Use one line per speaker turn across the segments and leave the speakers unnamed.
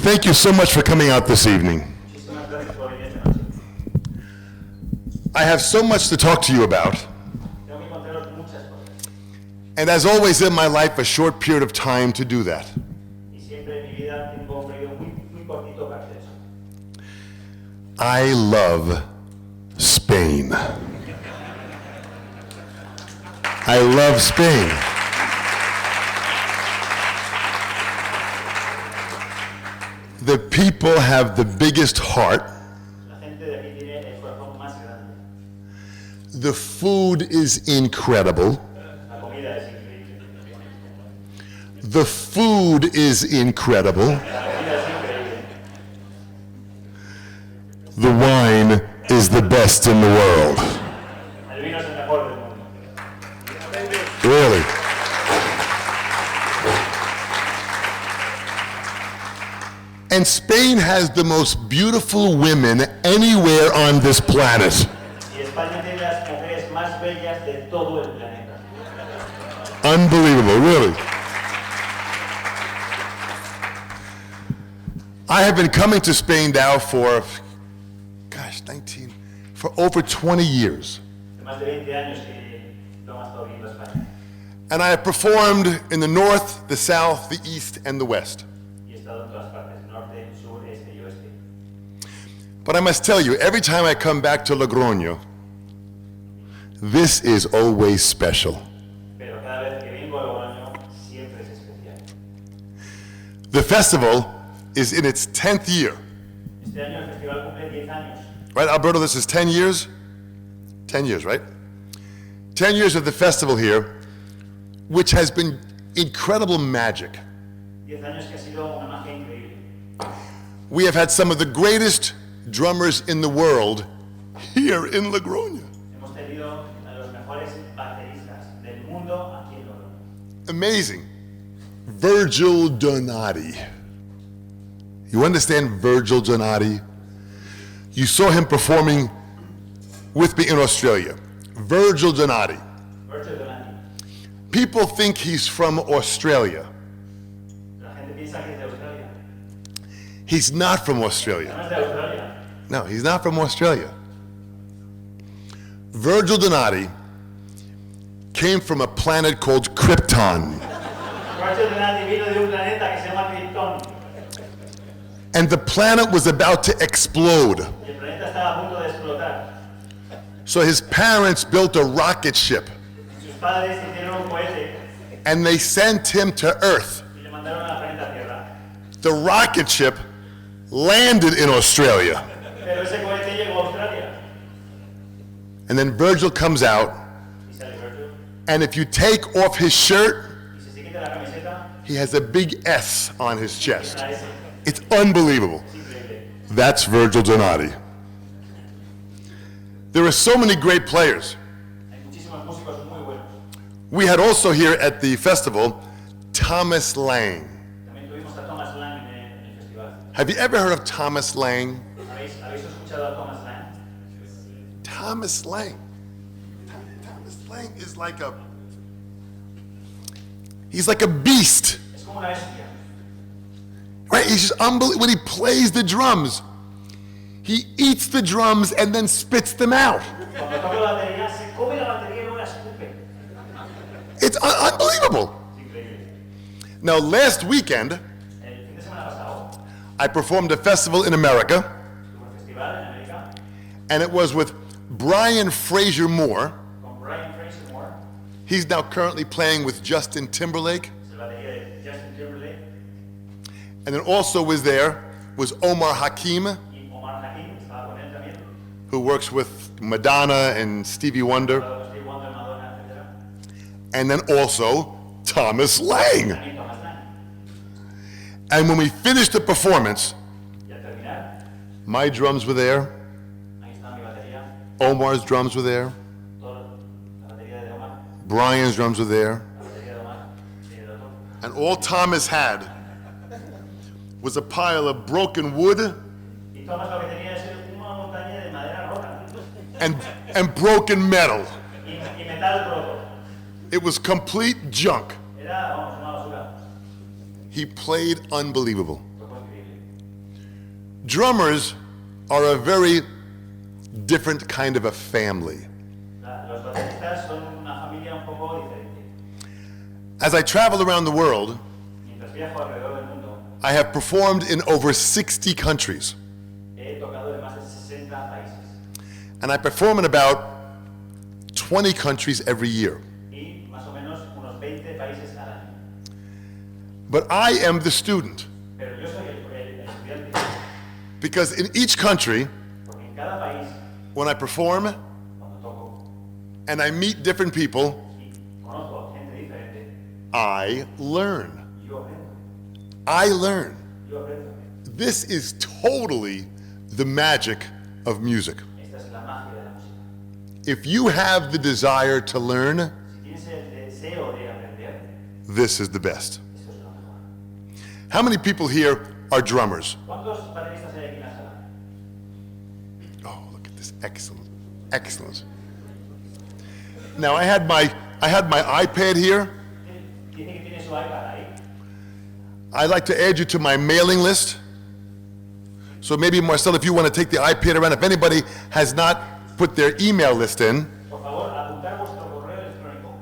Thank you so much for coming out this evening. I have so much to talk to you about. And as always in my life, a short period of time to do that. I love Spain. I love Spain. The people have the biggest heart. The food is incredible. The food is incredible. The wine is the best in the world. Really. And Spain has the most beautiful women anywhere on this planet. Unbelievable, really. I have been coming to Spain now for, for over 20 years. And I have performed in the north, the south, the east, and the west. But I must tell you, every time I come back to Logroño, this is always special. The festival is in its 10th year. Right, Alberto, this is 10 years? 10 years, right? 10 years of the festival here, which has been incredible magic. We have had some of the greatest drummers in the world here in Logroño. Amazing. Virgil Donati. You understand Virgil Donati? You saw him performing with me in Australia. Virgil Donati. People think he's from Australia. He's not from Australia. No, he's not from Australia. Virgil Donati came from a planet called Krypton. And the planet was about to explode. So his parents built a rocket ship. And they sent him to Earth. The rocket ship landed in Australia. And then Virgil comes out, and if you take off his shirt, he has a big S on his chest. It's unbelievable. That's Virgil Donati. There are so many great players. We had also here at the festival, Thomas Lang. Have you ever heard of Thomas Lang? Thomas Lang. Thomas Lang is he's like a beast. Right? He's just unbelievable. When he plays the drums, he eats the drums and then spits them out. It's unbelievable. Now, last weekend, I performed a festival in America, and it was with Brian Fraser Moore. He's now currently playing with Justin Timberlake. And then also was Omar Hakim, who works with Madonna and Stevie Wonder. And then also Thomas Lang. And when we finished the performance, my drums were there, Omar's drums were there, Brian's drums were there, and all Thomas had was a pile of broken wood and broken metal. It was complete junk. He played unbelievable. Drummers are a very different kind of a family.
Los bateristas son una familia un poco diferente.
As I travel around the world,
Mientras viajo alrededor del mundo,
I have performed in over 60 countries.
he tocado en más de 60 países.
And I perform in about 20 countries every year.
Y más o menos unos 20 países al año.
But I am the student.
Pero yo soy el estudiante.
Because in each country,
Porque en cada país,
when I perform
cuando toco
and I meet different people,
y conozco gente diferente,
I learn.
yo aprendo.
I learn.
Yo aprendo.
This is totally the magic of music.
Esta es la magia de la música.
If you have the desire to learn,
Si tienes el deseo de aprender,
this is the best.
esto es lo mejor.
How many people here are drummers?
¿Cuántos bateristas hay aquí en la sala?
Oh, look at this. Excellent. Excellent. Now I had my iPad here.
Dice que tiene su iPad ahí.
I'd like to add you to my mailing list. So maybe, Marcel, if you want to take the iPad around, if anybody has not put their email list in,
Por favor, apuntar vuestro correo electrónico.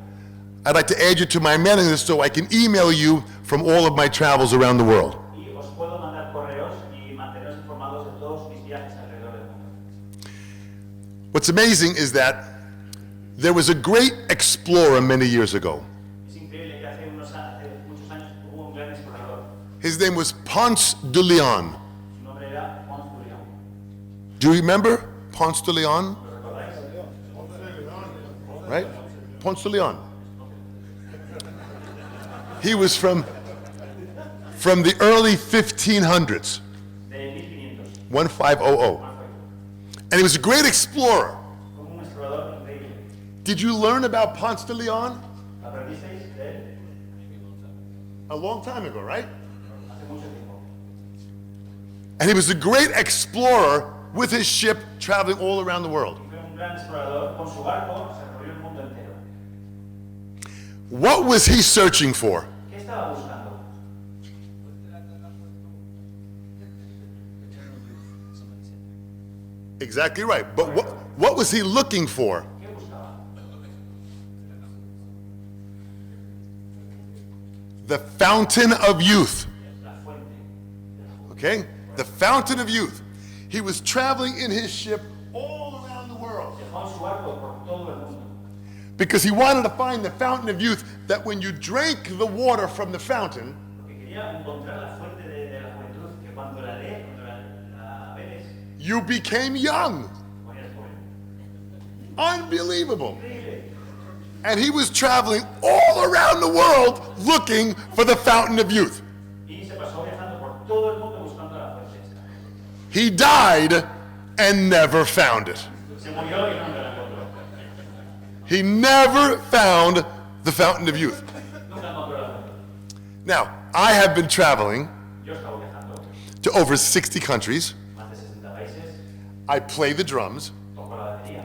I'd like to add you to my mailing list so I can email you from all of my travels around the world.
Y os puedo mandar correos y manteneros informados de todos mis viajes alrededor del mundo.
What's amazing is that there was a great explorer many years ago.
Es increíble que hace muchos años hubo un gran explorador.
His name was Ponce de Leon.
Su nombre era Ponce de León.
Do you remember Ponce de Leon?
¿Lo recordáis?
Right? Ponce de Leon. He was from the early 1500s,
De 1500.
1500. And he was a great explorer.
Como un explorador increíble.
Did you learn about Ponce de Leon?
¿Aprendisteis de él?
A long time ago, right?
Hace mucho tiempo.
And he was a great explorer with his ship traveling all around the world.
Fue un gran explorador. Con su barco se recorrió el mundo entero.
What was he searching for?
¿Qué estaba buscando?
Exactly right. But what was he looking for?
¿Qué buscaba?
The fountain of youth.
La fuente de la juventud.
Okay? The fountain of youth. He was traveling in his ship all around the world
Dejó su barco por todo el mundo.
because he wanted to find the fountain of youth that when you drank the water from the fountain,
Porque quería encontrar la fuente de la juventud que cuando la lees, cuando la bebes,
you became young.
te ponías joven.
Unbelievable.
Increíble.
And he was traveling all around the world looking for the fountain of youth.
Y se pasó viajando por todo el mundo buscando la fuente esta.
He died and never found it.
Se murió y nunca la encontró.
He never found the fountain of youth.
Nunca encontró la fuente.
Now, I have been traveling
Yo estaba viajando
to over 60 countries.
más de 60 países,
I play the drums.
toco la batería.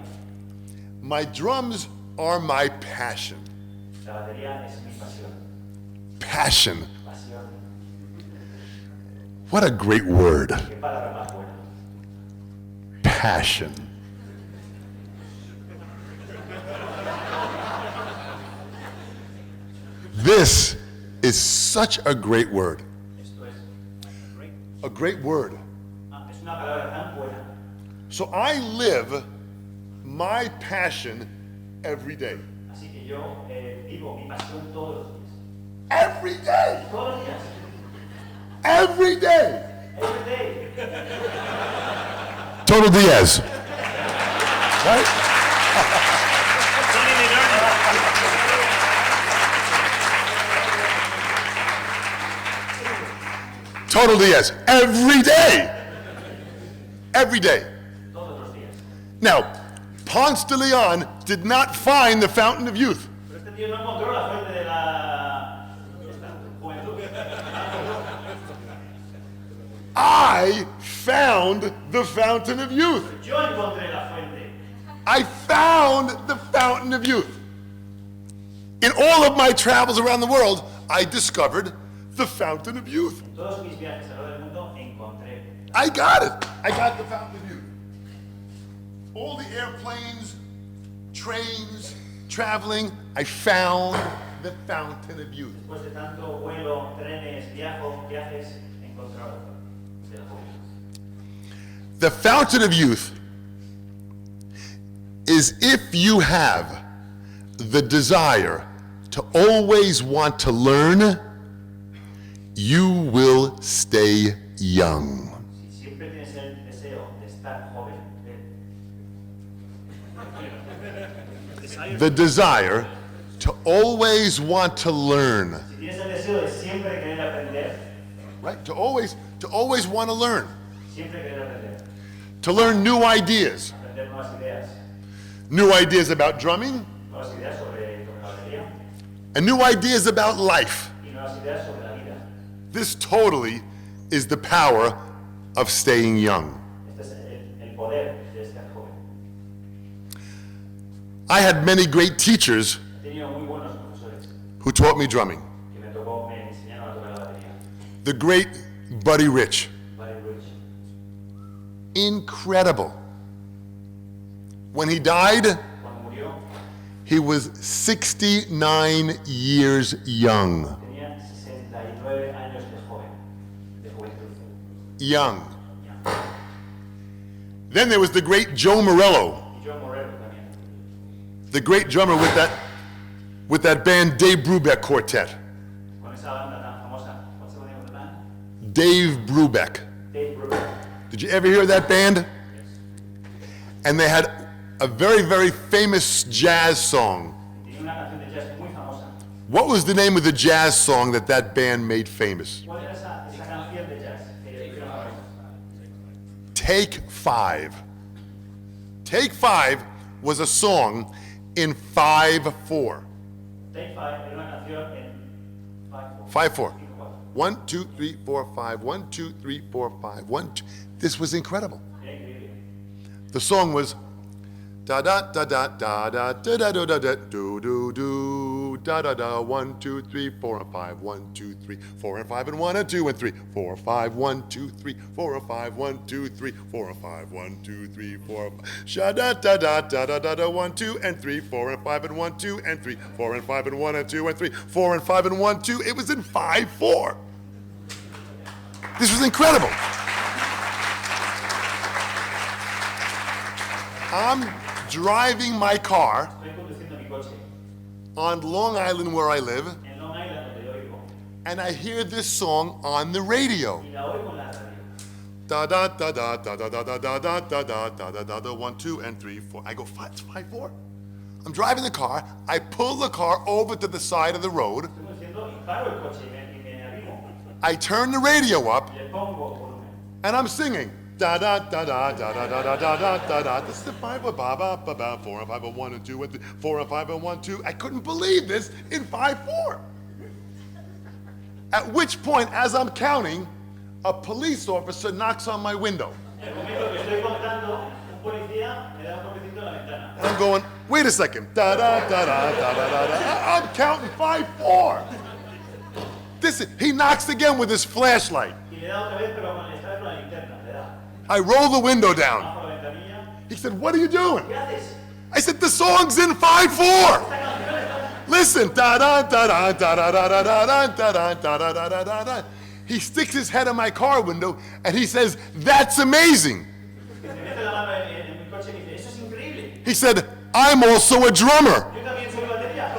My drums are my passion.
La batería es mi pasión.
Passion.
Pasión.
What a great word.
Qué palabra más buena.
Passion. This is such a great word.
Esto es
A great word.
es una palabra tan buena.
So I live my passion every day.
Así que yo vivo mi pasión todos los días.
Every day.
Todos los días.
Every day.
Every day.
Total Diaz. Right? Total Diaz. Every day. Every day.
Todos los días.
Now, Ponce de Leon did not find the fountain of youth.
Pero este tío no encontró la fuente de la esta juventud.
I found the fountain of youth.
Yo encontré la fuente.
I found the fountain of youth. In all of my travels around the world, I discovered the fountain of youth.
En todos mis viajes alrededor del mundo encontré la
I got it. I got the Fountain of Youth. All the airplanes, trains, traveling, I found the Fountain of Youth.
Después de tanto vuelo, trenes, viajes, he encontrado de la juventud.
The Fountain of Youth is if you have the desire to always want to learn, you will stay young.
Si siempre tienes el deseo de estar joven,
The desire to always want to learn.
si tienes el deseo de siempre querer aprender,
Right? To always want to learn.
siempre querer aprender,
To learn new ideas.
aprender nuevas ideas,
New ideas about drumming
nuevas ideas sobre tocar batería
and new ideas about life.
y nuevas ideas sobre la vida.
This totally is the power of staying young.
Este es el poder de estar joven.
I had many great teachers
He tenido muy buenos profesores
who taught me drumming.
que me enseñaron a tocar la batería.
The great Buddy Rich.
Buddy Rich.
Incredible. When he died,
Cuando murió,
he was 69 years young.
tenía 69 años de joven, de juventud.
Young. Then there was the great Joe Morello,
Y Joe Morello también.
the great drummer with that band Dave Brubeck Quartet.
Con esa banda tan famosa. What's the name of the band?
Dave Brubeck.
Dave Brubeck.
Did you ever hear that band? And they had a very, very famous jazz song.
Tenía una canción de jazz muy famosa.
What was the name of the jazz song that band made famous?
¿Cuál era esa canción de jazz que hicieron famosa?
Take Five. Take Five was a song in 5/4.
Take Five era una canción en 5/4.
5/4. 1, 2, 3, 4, 5. 1, 2, 3, 4, 5. 1, 2. This was incredible.
Era increíble.
The song was da da da da da da da da da da da do do do da da da 1, 2, 3, 4 and 5 1, 2, 3, 4 and 5 and 1 and 2 and 3 4 5 1, 2, 3, 4 and 5 1, 2, 3, 4 and 5 1, 2, 3, 4 sha da da da da da da da 1, 2 and 3 4 and 5 and 1, 2 and 3 4 and 5 and 1 and 2 and 3 4 and 5 and 1, 2. It was in 5/4. This was incredible. I'm driving my car
Estoy conduciendo mi coche
on Long Island where I live,
en Long Island, donde yo vivo,
and I hear this song on the radio.
y la oigo en la radio.
Da da da da da da da da da da da da da da da da 1, 2 and 3, 4. I go 5/4. I'm driving the car. I pull the car over to the side of the road.
Estoy conduciendo y paro el coche y me arrimo.
I turn the radio up,
Le pongo volumen.
and I'm singing. Da da da da da da da da da da da da. This is the 5 ba ba ba ba 4 and 5 and 1 and 2 and 3 4 and 5 and 1 2. I couldn't believe this in 5/4. At which point, as I'm counting, a police officer knocks on my window.
En el momento que estoy contando, un policía me da un toquecito en la ventana.
And I'm going, wait a second. Da da da da da da da da. I'm counting 5/4. He knocks again with his flashlight.
Y le da otra vez, pero esta vez con la linterna. Le da.
I roll the window down.
Bajo la ventanilla.
He said, what are you doing?
¿Qué haces?
I said, the song's in 5/4. Listen, da da da da da da da da da da da da da da da da da. He sticks his head in my car window and he says, that's amazing.
Se mete la mano en mi coche y dice, eso es increíble.
He said, I'm also a drummer.
Yo también soy batería.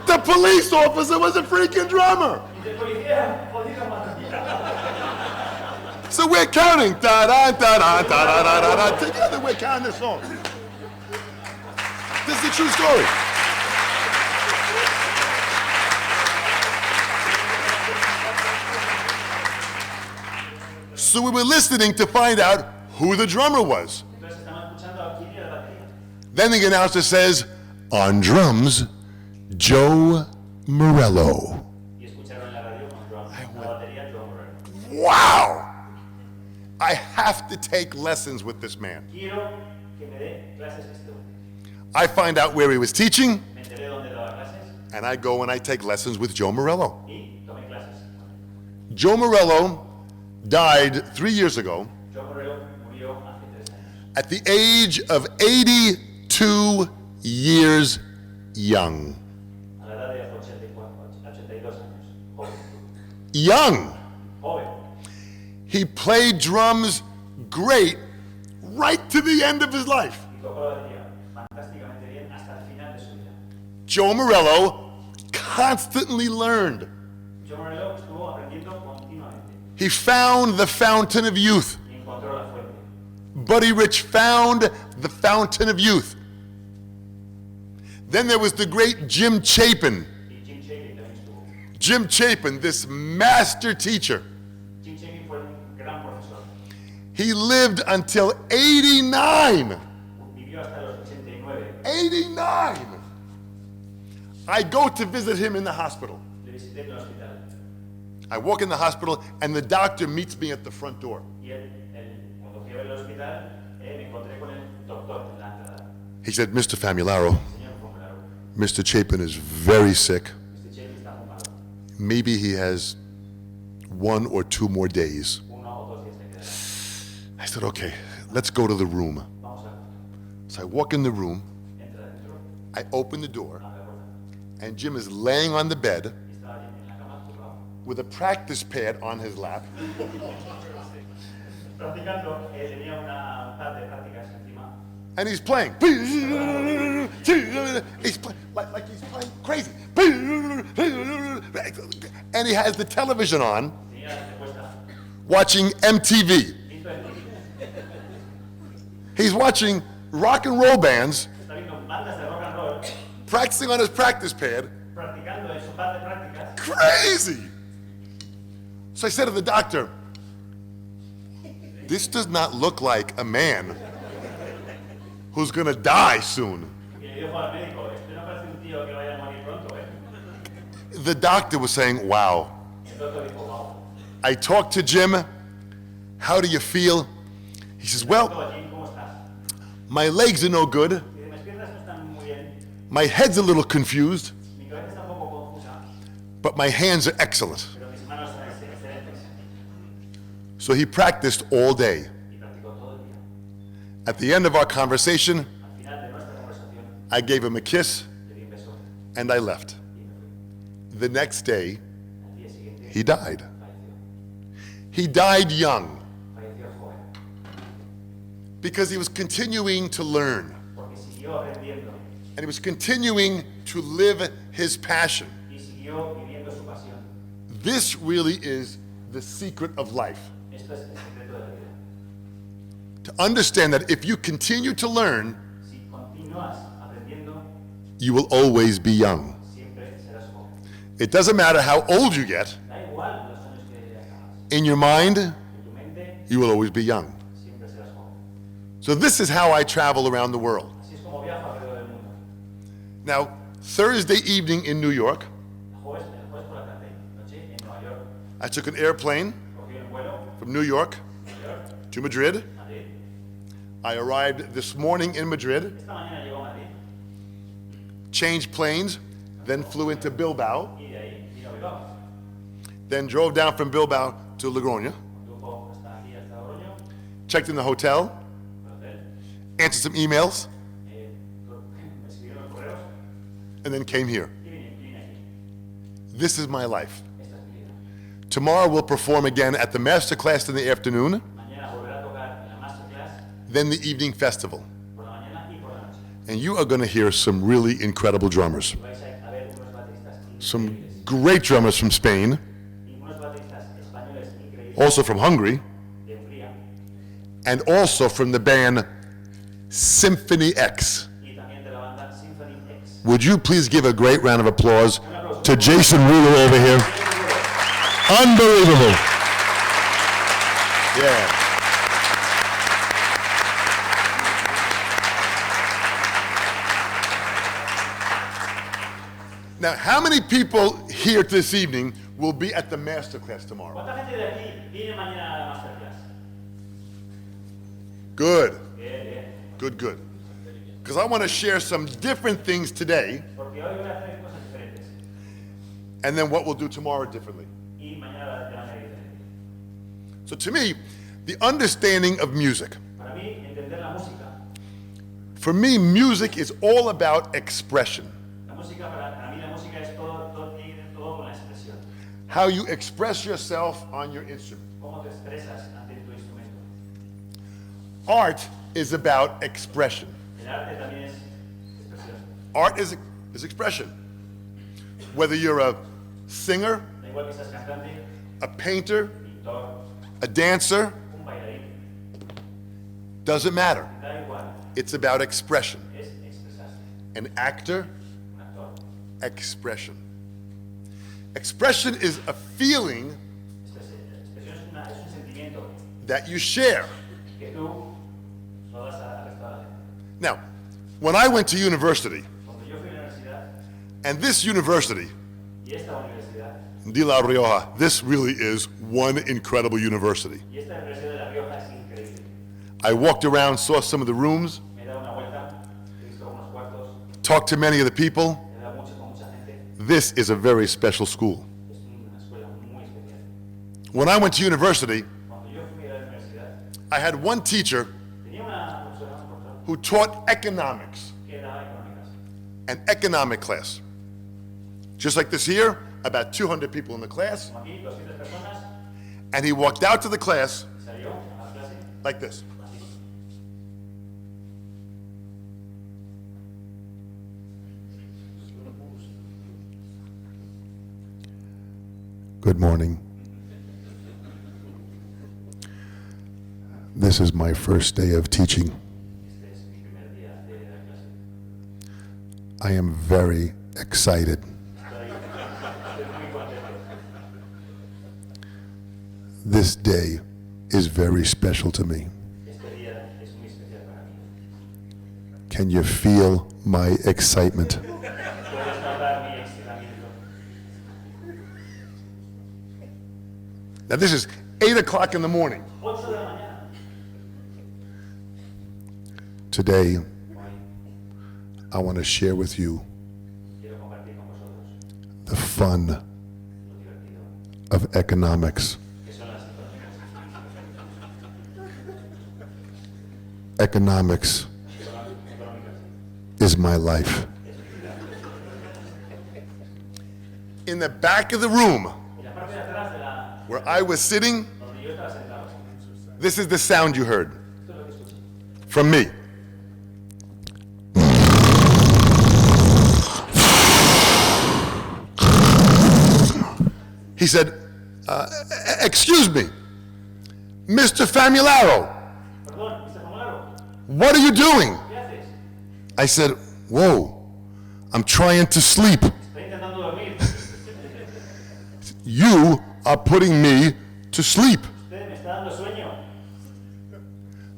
The police officer was a freaking drummer.
Y el policía, jodido batería.
So we're counting da da da da da da da da da. Together we're counting this song. This is a true story. So we were listening to find out who the drummer was.
Entonces estamos escuchando a quién era la batería.
Then the announcer says, on drums, Joe Morello.
Y escucharon en la radio con drum, la batería Joe Morello.
Wow! I have to take lessons with this man.
Quiero que me dé clases de este hombre.
I find out where he was teaching,
Me enteré dónde daba clases
and I go and I take lessons with Joe Morello.
y tomé clases.
Joe Morello died 3 years ago
Joe Morello murió hace 3 años,
at the age of 82 years young.
a la edad de 82 años. Joven.
Young.
Joven.
He played drums great right to the end of his life.
Y tocó la batería fantásticamente bien hasta el final de su vida.
Joe Morello constantly learned.
Joe Morello estuvo aprendiendo continuamente
He found the fountain of youth.
y encontró la fuente.
Buddy Rich found the fountain of youth. Then there was the great Jim Chapin.
Y Jim Chapin también estuvo.
Jim Chapin, this master teacher.
Jim Chapin fue un gran profesor.
He lived until 89.
Vivió hasta los 89.
89. I go to visit him in the hospital.
Le visité en el hospital.
I walk in the hospital and the doctor meets me at the front door.
Y cuando fui a ver el hospital, me encontré con el doctor en la entrada.
He said, Mr. Famularo,
Señor Famularo,
Mr. Chapin is very sick.
Mr. Chapin está muy malo.
Maybe he has 1 or 2 more days.
1 o 2 días le quedarán.
I said, okay, let's go to the room.
Vamos a
So I walk in the room,
entra dentro,
I open the door,
abre la puerta.
and Jim is laying on the bed
Y estaba Jim en la cama, tumbado,
with a practice pad on his lap.
practicando. Tenía un pad de prácticas encima.
And he's playing. He's like he's playing crazy. And he has the television on,
Tenía la respuesta.
watching MTV.
Visto en TV.
He's watching rock and roll bands,
Está viendo bandas de rock and roll,
practicing on his practice pad.
practicando en su pad de prácticas.
Crazy. So I said to the doctor, this does not look like a man who's going to die soon.
Y le dijo al médico, esto no parece un tío que vaya a morir pronto, ¿eh?
The doctor was saying, wow.
El doctor dijo, wow.
I talked to Jim. How do you feel? He says, well,
Todo, Jim, ¿cómo estás?
my legs are no good.
Y dice, mis piernas no están muy bien,
My head's a little confused,
mi cabeza está un poco confusa,
but my hands are excellent.
pero mis manos son excelentes.
So he practiced all day.
Y practicó todo el día.
At the end of our conversation,
Al final de nuestra conversación,
I gave him a kiss
le di un beso
and I left.
y me fui.
The next day,
Al día siguiente,
he died.
falleció.
He died young
Falleció joven,
because he was continuing to learn
porque siguió aprendiendo
and he was continuing to live his passion.
y siguió viviendo su pasión.
This really is the secret of life.
Esto es el secreto de la vida.
To understand that if you continue to learn,
Si continúas aprendiendo,
you will always be young.
siempre serás joven.
It doesn't matter how old you get.
Da igual los años que acabas.
In your mind,
En tu mente,
you will always be young.
siempre serás joven.
So this is how I travel around the world.
Así es como viajo alrededor del mundo.
Now, Thursday evening in New York,
El jueves por la tarde, noche, en Nueva York,
I took an airplane
cogí un vuelo
from New York
a Nueva York,
to Madrid.
Madrid.
I arrived this morning in Madrid,
Esta mañana llegó a Madrid
changed planes, then flew into Bilbao,
y de ahí vino a Bilbao.
then drove down from Bilbao to Logroño,
Condujo hasta aquí, hasta Oroño,
checked in the hotel,
al hotel,
answered some emails,
me escribieron los correos
and then came here.
y vine aquí.
This is my life.
Esta es mi vida.
Tomorrow we'll perform again at the master class in the afternoon,
Mañana volverá a tocar en la masterclass
then the evening festival.
por la mañana y por la noche.
And you are going to hear some really incredible drummers.
Vais a ver unos bateristas
Some
increíbles.
great drummers from Spain,
Y unos bateristas españoles increíbles
also from Hungary,
de Hungría
and also from the band Symphony X.
y también de la banda Symphony X.
Would you please give a great round of applause to Jason Ruler over here? Unbelievable. Yeah. Now, how many people here this evening will be at the master class tomorrow?
¿Cuánta gente de aquí viene mañana a la masterclass?
Good,
Bien, bien.
good, good. Because I want to share some different things today,
Porque hoy voy a hacer cosas diferentes
and then what we'll do tomorrow differently.
y mañana de la manera diferente.
So to me, the understanding of music.
Para mí, entender la música.
For me, music is all about expression.
La música, para mí la música es todo tiene que ver todo con la expresión.
How you express yourself on your instrument.
Cómo te expresas ante tu instrumento.
Art is about expression.
El arte también es expresión.
Art is expression. Whether you're a singer,
Da igual que seas cantante,
a painter,
pintor,
a dancer,
un bailarín,
doesn't matter.
da igual.
It's about expression.
Es expresarse.
An actor,
Un actor.
expression. Expression is a feeling
Expresión es un sentimiento
that you share.
que tú lo das al resto de la gente.
Now, when I went to university,
Cuando yo fui a la universidad,
and this university,
y esta universidad,
de La Rioja, this really is one incredible university.
y esta Universidad de La Rioja es increíble.
I walked around, saw some of the rooms,
Me he dado una vuelta, he visto unos cuartos,
talked to many of the people.
he hablado mucho con mucha gente.
This is a very special school.
Es una escuela muy especial.
When I went to university,
Cuando yo fui a la universidad,
I had one teacher
tenía una profesora, un profesor,
who taught economics,
que daba económicas.
an economic class. Just like this here, about 200 people in the class,
Como aquí, 200 personas,
and he walked out to the class
y salió a la clase,
like this.
así.
Good morning. This is my first day of teaching.
Este es mi primer día de la clase.
I am very excited.
Estoy muy contento.
This day is very special to me.
Este día es muy especial para mí.
Can you feel my excitement?
Puedes notar mi excitamiento.
Now this is 8 o'clock in the morning.
8 de la mañana.
Today,
Hoy
I want to share with you
quiero compartir con vosotros
the fun
lo divertido
of economics.
que son las económicas.
Economics is my life. In the back of the room
En la parte de atrás de la
where I was sitting,
donde yo estaba sentado,
this is the sound you heard
esto es lo que escuché.
from me. He said, excuse me, Mr. Famularo,
Perdón, Mr. Famularo,
what are you doing?
¿qué haces?
I said, whoa, I'm trying to sleep.
Estoy intentando dormir.
You are putting me to sleep.
Usted me está dando sueño.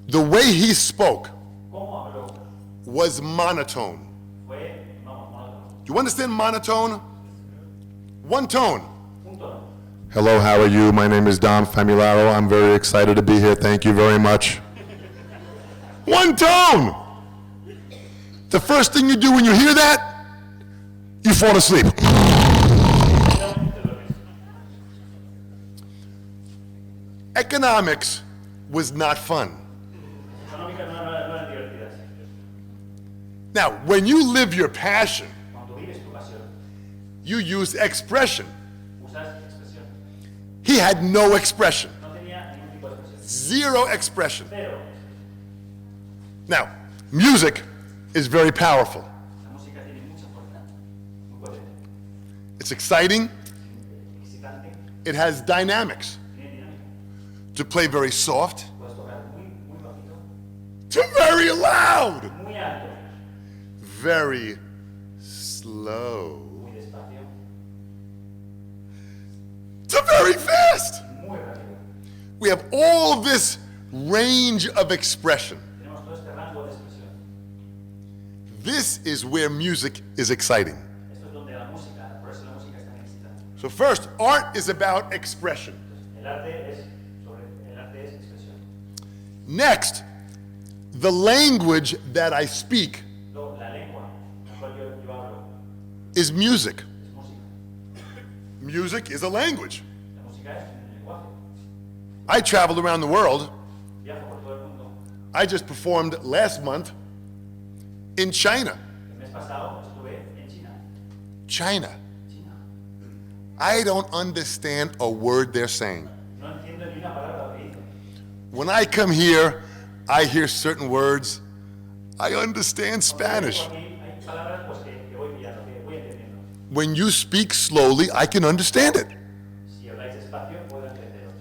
The way he spoke
¿Cómo habló?
was monotone.
Fue, vamos, monótono.
Do you understand monotone? One tone.
Un tono.
Hello, how are you? My name is Dom Famularo. I'm very excited to be here. Thank you very much.
One tone. The first thing you do when you hear that, you fall asleep. Economics was not fun.
Económicas no eran divertidas.
Now, when you live your passion,
Cuando vives tu pasión,
you use expression.
usas expresión.
He had no expression,
No tenía ningún tipo de expresión.
zero expression.
Pero
Now, music is very powerful.
la música tiene mucha fuerza, muy potente,
It's exciting.
excitante,
It has dynamics.
tiene dinámica.
To play very soft,
Puedes tocar muy bajito,
to very loud,
muy alto,
very slow,
muy despacio,
to very fast.
muy rápido.
We have all this range of expression.
Tenemos todo este rango de expresión.
This is where music is exciting.
Esto es donde la música, por eso la música es tan excitante.
So first, art is about expression.
El arte es expresión.
Next, the language that I speak
Luego, la lengua, la cual yo hablo,
is music.
es música.
Music is a language.
La música es un lenguaje.
I traveled around the world.
Viajo por todo el mundo.
I just performed last month in China.
El mes pasado estuve en China.
China.
China.
I don't understand a word they're saying.
No entiendo ni una palabra lo que dicen.
When I come here, I hear certain words. I understand Spanish.
Aquí hay palabras pues, que voy pillando, que voy entendiendo.
When you speak slowly, I can understand it.
Si habláis despacio, puedo entenderos.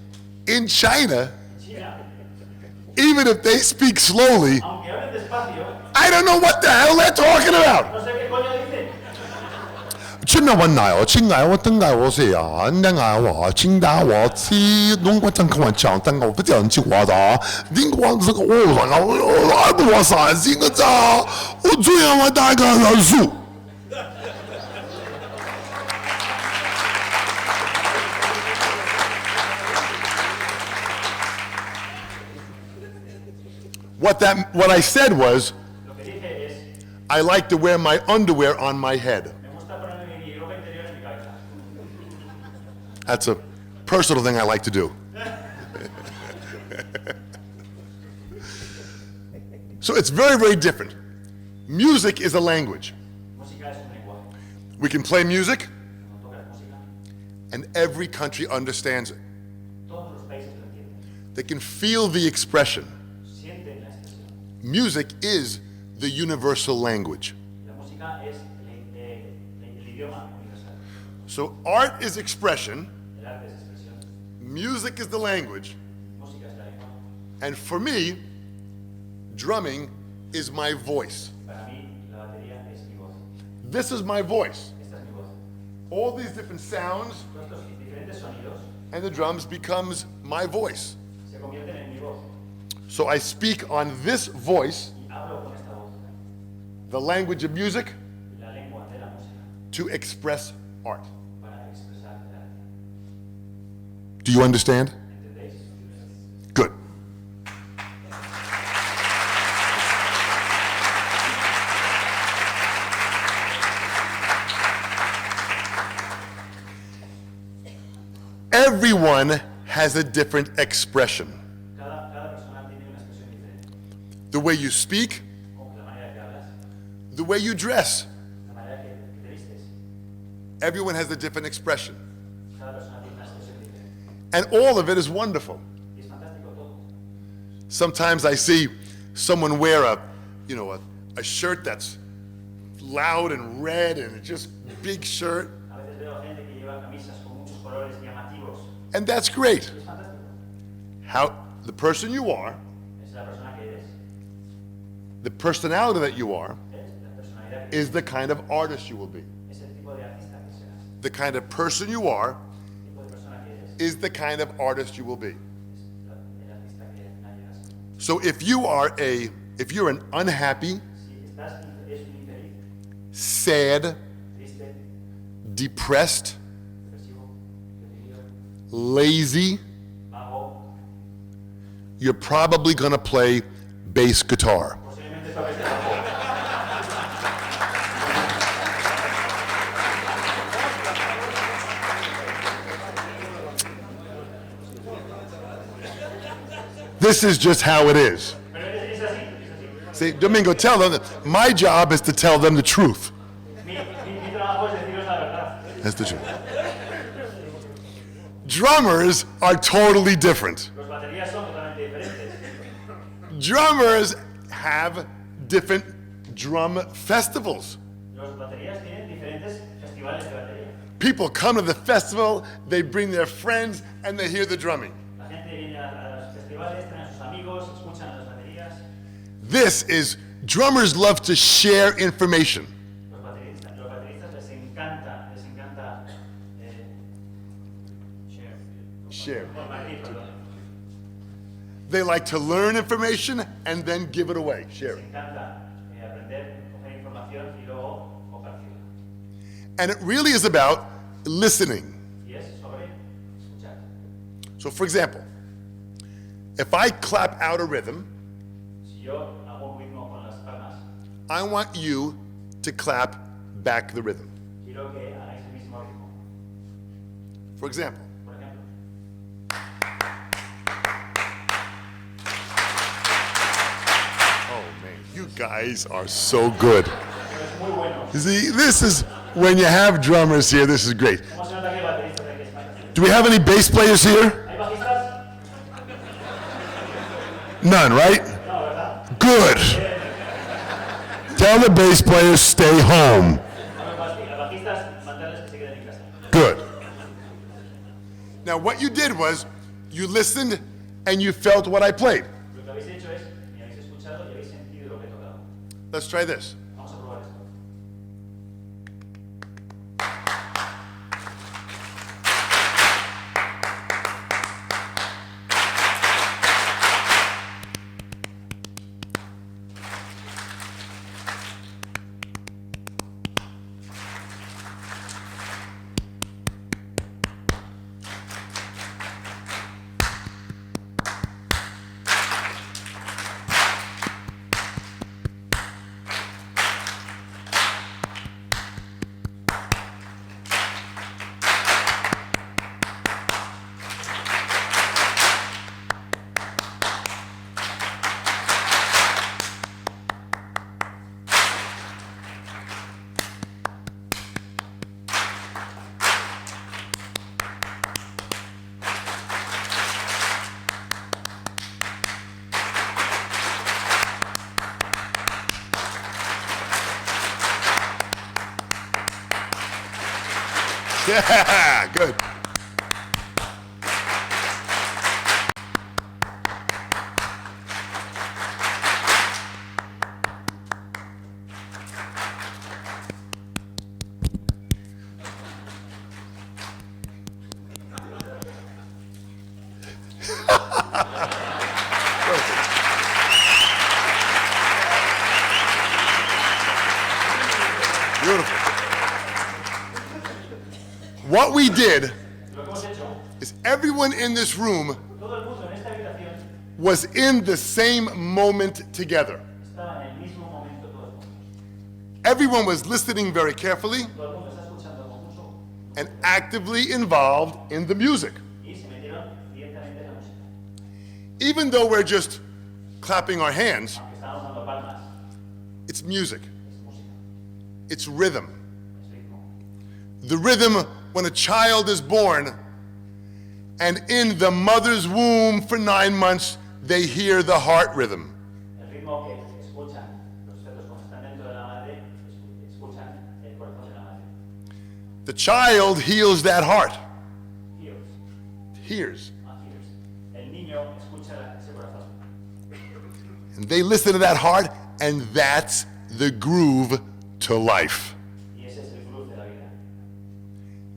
In China,
En China,
even if they speak slowly,
aunque hablen despacio,
I don't know what the hell they're talking about.
no sé qué coño dicen.
真的我奶我亲爱我等爱我是呀，那爱我亲爱我是弄我真开玩笑，等我不叫人去我的，另外这个我那个我不我三心个咋，我最要我大个人数。
What I said was,
Lo que dije es,
I like to wear my underwear on my head.
me gusta ponerme mi ropa interior en mi cabeza.
That's a personal thing I like to do. So it's very, very different. Music is a language.
Música es un lenguaje.
We can play music,
Cuando tocas música,
and every country understands it.
todos los países lo entienden.
They can feel the expression.
Sienten la expresión.
Music is the universal language.
La música es el idioma universal.
So art is expression,
El arte es expresión.
music is the language,
Música es la lengua.
and for me, drumming is my voice.
Para mí, la batería es mi voz.
This is my voice.
Esta es mi voz.
All these different sounds
Todos estos diferentes sonidos
and the drums becomes my voice.
se convierten en mi voz.
So I speak on this voice,
Y hablo con esta voz.
the language of music,
La lengua de la música
to express art.
para expresar el arte.
Do you understand?
¿Entendéis?
Good. Everyone has a different expression.
Cada persona tiene una expresión diferente.
The way you speak,
Como la manera que hablas,
the way you dress.
la manera que te vistes.
Everyone has a different expression.
Cada persona tiene una expresión diferente.
And all of it is wonderful.
Y es fantástico todo.
Sometimes I see someone wear a shirt that's loud and red and it's just big shirt,
A veces veo gente que lleva camisas con muchos colores llamativos.
and that's great.
Es fantástico.
How the person you are,
Es la persona que eres.
the personality that you are,
Es la personalidad que
is the kind of artist you will be.
es el tipo de artista que serás.
The kind of person you are
El tipo de persona que eres.
is the kind of artist you will be.
Es el artista que nadie serás.
So if you're an unhappy,
Si estás es un infeliz,
sad,
triste,
depressed,
depresivo, deprimido,
lazy,
vago,
you're probably going to play bass guitar.
posiblemente toques de bajo.
This is just how it is.
Pero es así, es así.
See, Domingo, tell them that my job is to tell them the truth.
Mi trabajo es deciros la verdad.
That's the truth. Drummers are totally different.
Los baterías son totalmente diferentes.
Drummers have different drum festivals.
Los baterías tienen diferentes festivales de batería.
People come to the festival, they bring their friends, and they hear the drumming.
La gente viene a los festivales, traen a sus amigos, escuchan a las baterías.
Drummers love to share information.
Los bateristas les encanta
Share.
compartir, perdón.
They like to learn information and then give it away. Share
Les
it.
encanta aprender, coger información y luego compartirla.
And it really is about listening.
Y es sobre escuchar.
So, for example, if I clap out a rhythm,
Si yo hago un ritmo con las palmas,
I want you to clap back the rhythm.
quiero que hagáis el mismo ritmo.
For example,
Por ejemplo,
guys are so good.
Es muy bueno.
You see, this is, when you have drummers here, this is great.
¿Cómo se nota que hay bateristas aquí en España?
Do we have any bass players here?
¿Hay bajistas?
None, right?
No, ¿verdad?
Good. Tell the bass players stay home.
A los bajistas, mandarles que se queden en casa.
Good. Now, what you did was, you listened and you felt what I played.
Lo que habéis hecho es, me habéis escuchado y habéis sentido lo que he tocado.
Let's try this.
Vamos a probar esto.
Yeah, good. Beautiful. What we did
Lo que hemos hecho,
is everyone in this room
todo el mundo en esta habitación
was in the same moment together.
estaba en el mismo momento todo el mundo.
Everyone was listening very carefully
Todo el mundo está escuchando con mucho
and actively involved in the music.
y se metieron directamente en la música.
Even though we're just clapping our hands,
Aunque estábamos dando palmas,
it's music,
es música,
it's rhythm.
es ritmo.
The rhythm when a child is born and in the mother's womb for 9 months, they hear the heart rhythm.
El ritmo que escuchan los fetos cuando están dentro de la madre, escuchan el corazón de la madre.
The child heals that heart,
Hears,
hears,
hears. El niño escucha ese corazón.
and they listen to that heart, and that's the groove to life.
Y ese es el groove de la vida.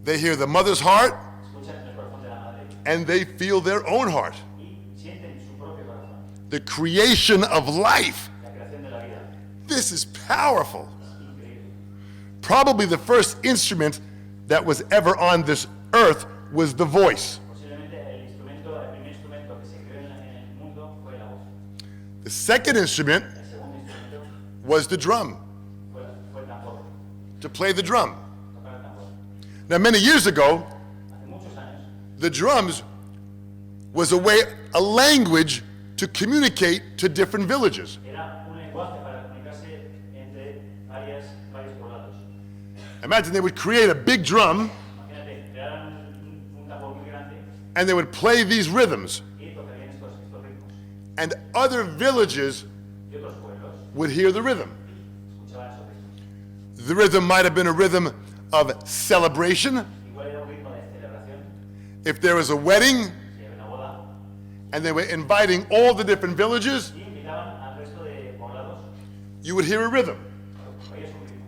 They hear the mother's heart,
Escuchan el corazón de la madre
and they feel their own heart.
y sienten su propio corazón.
The creation of life.
La creación de la vida.
This is powerful.
Increíble.
Probably the first instrument that was ever on this earth was the voice.
Posiblemente el primer instrumento que se creó en el mundo fue la voz.
The second instrument
El segundo instrumento
was the drum,
fue el tambor,
to play the drum.
tocar el tambor.
Now, many years ago,
Hace muchos años,
the drums was a language to communicate to different villages.
era un lenguaje para comunicarse entre varios poblados.
Imagine they would create a big drum
Imagínate, crearan un tambor muy grande
and they would play these rhythms,
y tocarían estos ritmos.
and other villages
Y otros pueblos
would hear the rhythm.
escuchaban esos ritmos.
The rhythm might have been a rhythm of celebration.
Igual era un ritmo de celebración.
If there was a wedding
Si había una boda
and they were inviting all the different villages,
y invitaban al resto de poblados,
you would hear a rhythm.
oías un ritmo.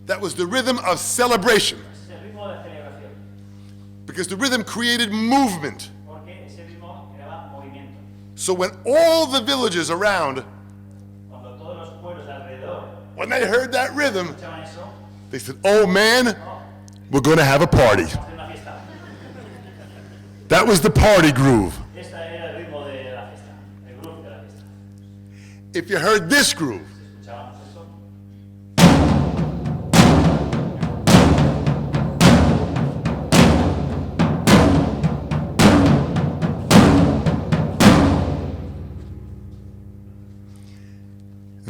That was the rhythm of celebration,
Es el ritmo de la celebración,
because the rhythm created movement.
porque ese ritmo creaba movimiento.
So when all the villages around,
Cuando todos los pueblos alrededor
when they heard that rhythm,
escuchaban eso,
they said, "Oh man,
no,
we're going to have a party."
vamos a hacer una fiesta.
That was the party groove.
Este era el ritmo de la fiesta, el groove de la fiesta.
If you heard this groove,
Si escuchábamos eso,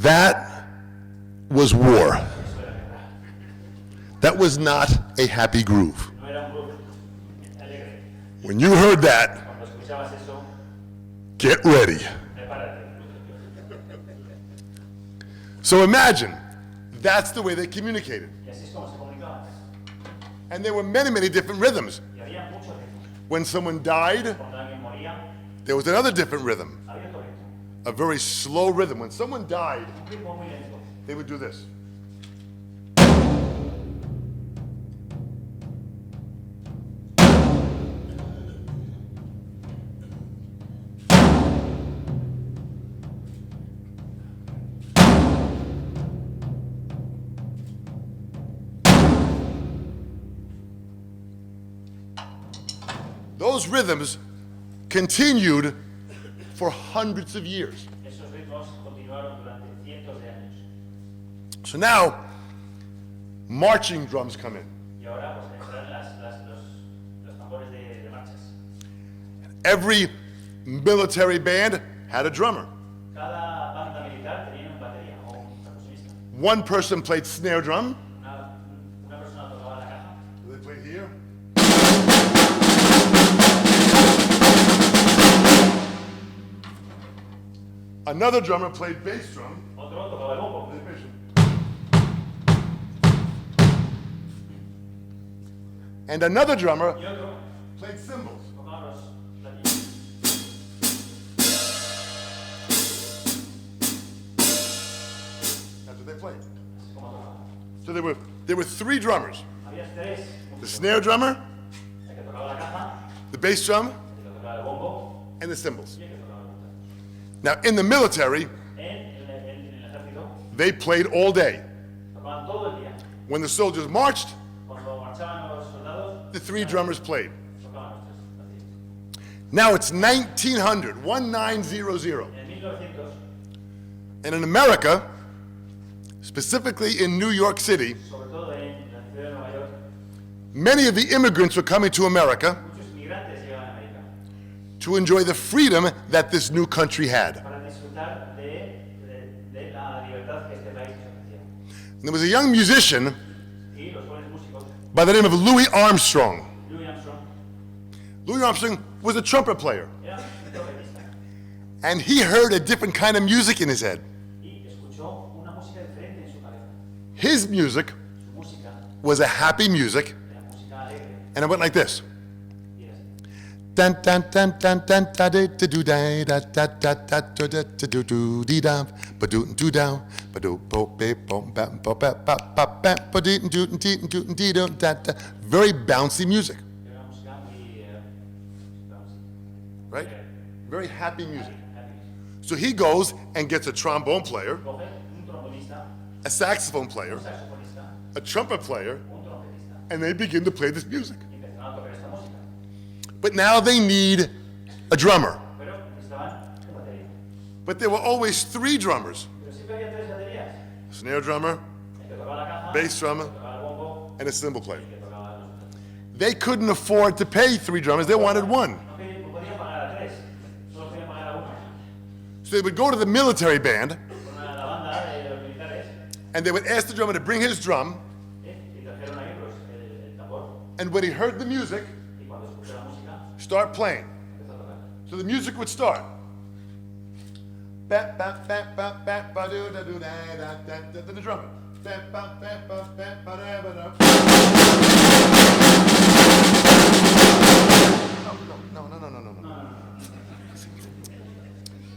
That was war. That was not a happy groove.
No era un groove alegre.
When you heard that,
Cuando escuchabas eso,
get ready.
prepárate.
So imagine, that's the way they communicated.
Y así es como se comunicaban.
And there were many, many different rhythms.
Y había muchos ritmos.
When someone died,
Cuando alguien moría,
there was another different rhythm,
había otro ritmo.
a very slow rhythm. When someone died,
Un ritmo muy lento.
they would do this. Those rhythms continued for hundreds of years.
Esos ritmos continuaron durante cientos de años.
So now, marching drums come in.
Y ahora pues entran los tambores de marchas.
Every military band had a drummer.
Cada banda militar tenía un batería o un percusionista.
One person played snare drum.
Una persona tocaba la caja.
They played here. Another drummer played bass drum.
Otro tocaba el bombo.
And another drummer
Y otro
played cymbals.
tocaba los platillos.
That's what they played.
Así como tocaba.
So there were three drummers.
Había tres.
The snare drummer,
El que tocaba la caja,
the bass drum,
el que tocaba el bombo
and the cymbals.
y el que tocaba el bombo.
Now in the military,
En el ejército
they played all day.
tocaban todo el día.
When the soldiers marched,
Cuando marchaban los soldados,
the three drummers played.
tocaban los tres platillos.
Now it's 1900, 1900.
En 1900,
And in America, specifically in New York City,
sobre todo en la ciudad de Nueva York,
many of the immigrants were coming to America
muchos migrantes llegaban a América
to enjoy the freedom that this new country had.
para disfrutar de la libertad que este país nos ofrecía.
And there was a young musician
Y los jóvenes músicos,
by the name of Louis Armstrong.
Louis Armstrong,
Louis Armstrong was a trumpet player,
era un trompetista
and he heard a different kind of music in his head.
y escuchó una música diferente en su cabeza.
His music
Su música
was a happy music,
era música alegre
and it went like this.
y era así.
Dun dun dun dun dun da da da do da da da da da da da da do do dee da ba do do da ba do bo be bo ba bo ba ba ba ba ba dee do dee do dee do da da. Very bouncy music,
Era una música muy
right? Very happy music.
happy.
So he goes and gets a trombone player,
Coge un trombonista,
a saxophone player,
un saxofonista,
a trumpet player,
un trompetista
and they begin to play this music.
y empezaron a tocar esta música.
But now they need a drummer.
Pero necesitaban una batería.
But there were always three drummers:
Pero siempre había tres baterías.
snare drummer,
El que tocaba la caja,
bass drummer,
el que tocaba el bombo,
and a cymbal player.
el que tocaba los platillos.
They couldn't afford to pay three drummers, they wanted one.
No podían pagar a tres, solo podían pagar a uno.
So they would go to the military band
Con la banda de los militares,
and they would ask the drummer to bring his drum,
y trajeron ahí pues, el tambor,
and when he heard the music,
y cuando escuchó la música,
start playing.
empezó a tocar.
So the music would start. Ba, ba, ba, ba, ba, ba, do, da, do, da, da, da, da, then the drummer. Ba, ba, ba, ba, ba, ba, da, ba, da. No, no, no, no, no, no, no.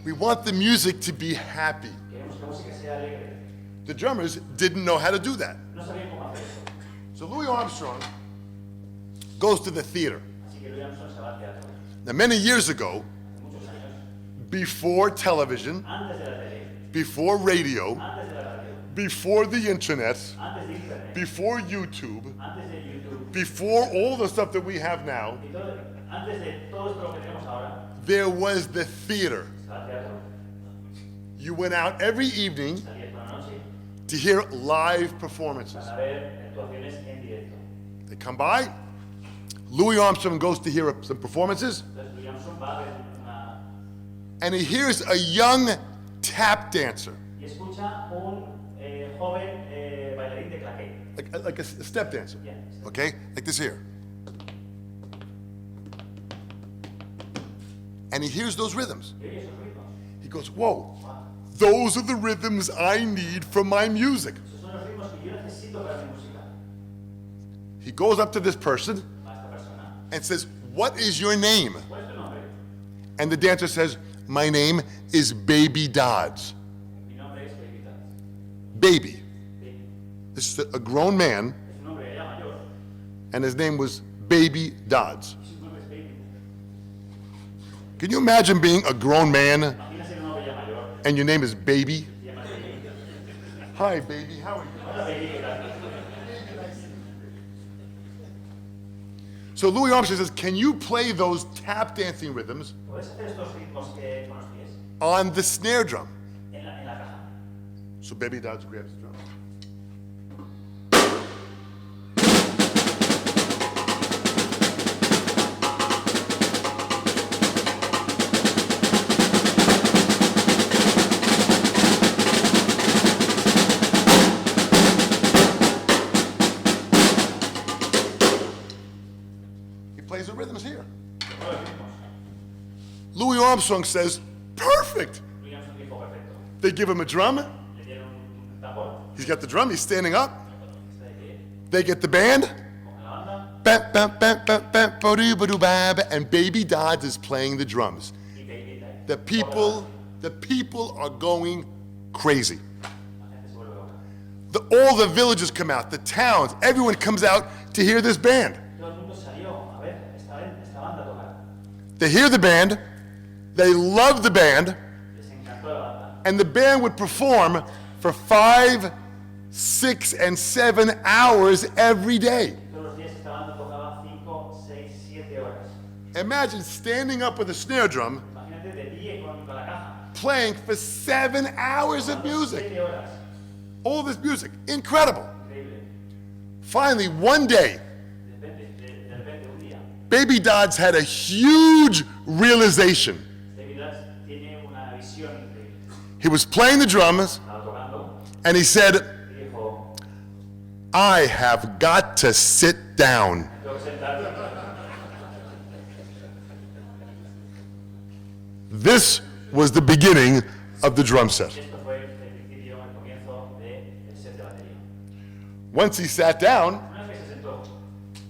We want the music to be happy.
Queremos que la música sea alegre.
The drummers didn't know how to do that.
No sabían cómo hacer eso.
So Louis Armstrong goes to the theater.
Así que Louis Armstrong se va al teatro.
Now, many years ago,
Hace muchos años,
before television,
antes de la tele,
before radio,
antes de la radio,
before the internet,
antes de internet,
before YouTube,
antes de YouTube,
before all the stuff that we have now,
y todo, antes de todo esto lo que tenemos ahora,
there was the theater.
se va al teatro,
You went out every evening
salías por la noche
to hear live performances.
para ver actuaciones en directo.
They come by, Louis Armstrong goes to hear some performances,
Entonces Louis Armstrong va a ver una...
and he hears a young tap dancer.
Y y escucha un joven bailarín de claqué.
like a step dancer.
Yeah.
Okay? Like this here. And he hears those rhythms.
Y oye esos ritmos.
He goes, whoa,
Wow.
those are the rhythms I need for my music.
Esos son los ritmos que yo necesito para mi música.
He goes up to this person
A esta persona.
and says, what is your name?
¿Cuál es tu nombre?
And the dancer says, my name is Baby Dodds.
Mi nombre es Baby Dodds.
Baby.
Baby.
This is a grown man,
Es un hombre ya mayor.
and his name was Baby Dodds.
Y su nombre es Baby.
Can you imagine being a grown man
Imagina ser un hombre ya mayor.
and your name is Baby?
Se llama Baby.
Hi, baby. How are you?
Hola, Baby, ¿qué tal?
So Louis Armstrong says, can you play those tap dancing rhythms
¿Puedes hacer estos ritmos con los pies?
on the snare drum?
En la caja.
So Baby Dodds grabs the drum. He plays the rhythms here.
Todos los ritmos.
Louis Armstrong says, perfect.
Louis Armstrong dijo perfecto.
They give him a drum.
Le dieron un tambor.
He's got the drum. He's standing up.
Está de pie.
They get the band.
Con la banda.
Bam, bam, bam, bam, bam, ba-doo, bam, and Baby Dodds is playing the drums.
Y Baby Dodds.
The people are going crazy.
La gente se vuelve loca.
All the villages come out, the towns, everyone comes out to hear this band.
Todo el mundo salió a ver esta banda tocar.
They hear the band, they love the band,
Les encantó la banda.
and the band would perform for 5, 6, and 7 hours every day.
Todos los días esta banda tocaba 5, 6, 7 horas.
Imagine standing up with a snare drum,
Imagínate de pie con la caja.
playing for 7 hours of music.
7 horas.
All this music, incredible.
Increíble.
Finally, one day,
De repente un día,
Baby Dodds had a huge realization.
Baby Dodds tiene una visión increíble.
He was playing the drums,
Estaba tocando
and he said,
y dijo,
I have got to sit down.
tengo que sentarme.
This was the beginning of the drum set.
Esto fue el principio, el comienzo del set de batería.
Once he sat down,
Una vez que se sentó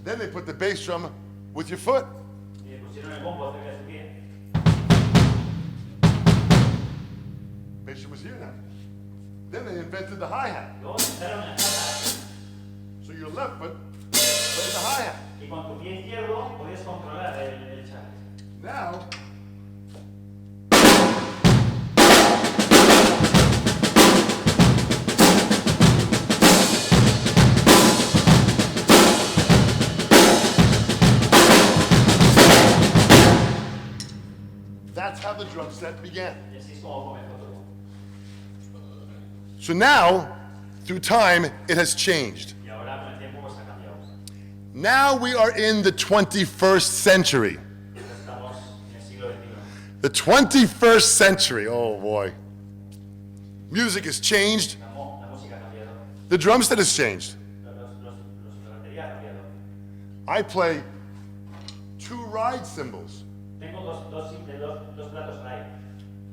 then they put the bass drum with your foot.
y le pusieron el bombo cerca de su pie,
Bass drum was here now. Then they invented the hi-hat.
luego sentaron la caja
So your left foot plays the hi-hat.
y con tu pie izquierdo podías controlar el channel.
Now, that's how the drum set began.
Y así es como comenzó todo.
So now, through time, it has changed.
Y ahora con el tiempo pues ha cambiado.
Now we are in the 21st century.
Estamos en el siglo XXI.
The 21st century, oh boy. Music has changed.
La música ha cambiado.
The drum set has changed.
La batería ha cambiado.
I play 2 ride cymbals.
Tengo dos platos live.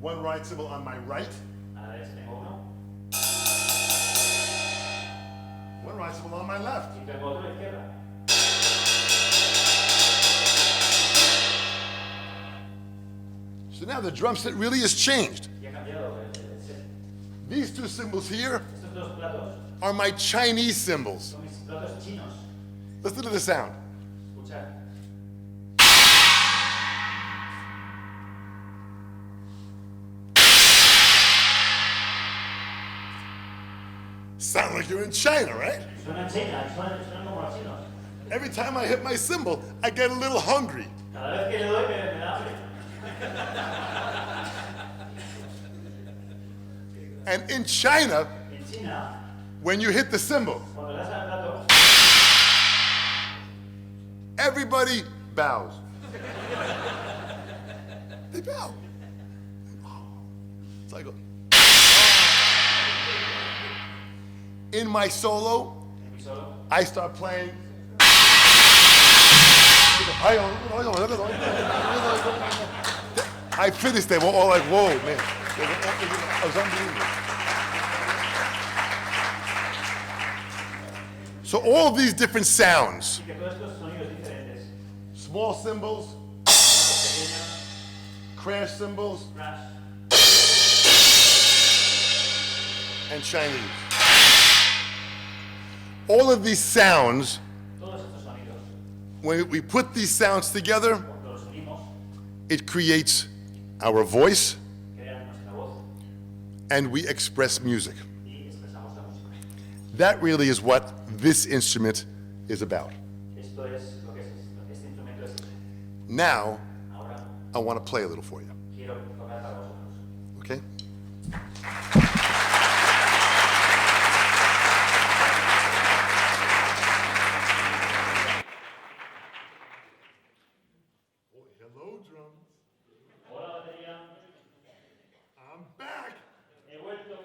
One ride cymbal on my right,
A la derecha tengo uno
one ride cymbal on my left.
y tengo otro a la izquierda.
So now the drum set really has changed.
Y ha cambiado el set.
These 2 cymbals here
Estos dos platos
are my Chinese cymbals.
son mis platos chinos.
Listen to the sound.
Escuchad.
Sound like you're in China, right?
Suenan chinas, suenan como los chinos.
Every time I hit my cymbal, I get a little hungry.
Cada vez que le doy me da hambre.
And in China,
En China,
when you hit the cymbal,
cuando le das al plato,
everybody bows. They bow. It's like, In my solo,
En mi solo,
I start playing. I finished, they were all like, whoa, man. It was unbelievable. So all of these different sounds,
y que todos estos sonidos diferentes,
small cymbals,
pequeños,
crash cymbals,
crash,
and Chinese. All of these sounds,
todos estos sonidos,
when we put these sounds together,
cuando los unimos,
it creates our voice
crean nuestra voz
and we express music.
y expresamos la música.
That really is what this instrument is about.
Esto es lo que es este instrumento es.
Now,
Ahora
I want to play a little for you,
quiero tocar para vosotros.
okay? Hello, drums.
Hola, batería.
I'm back.
He vuelto.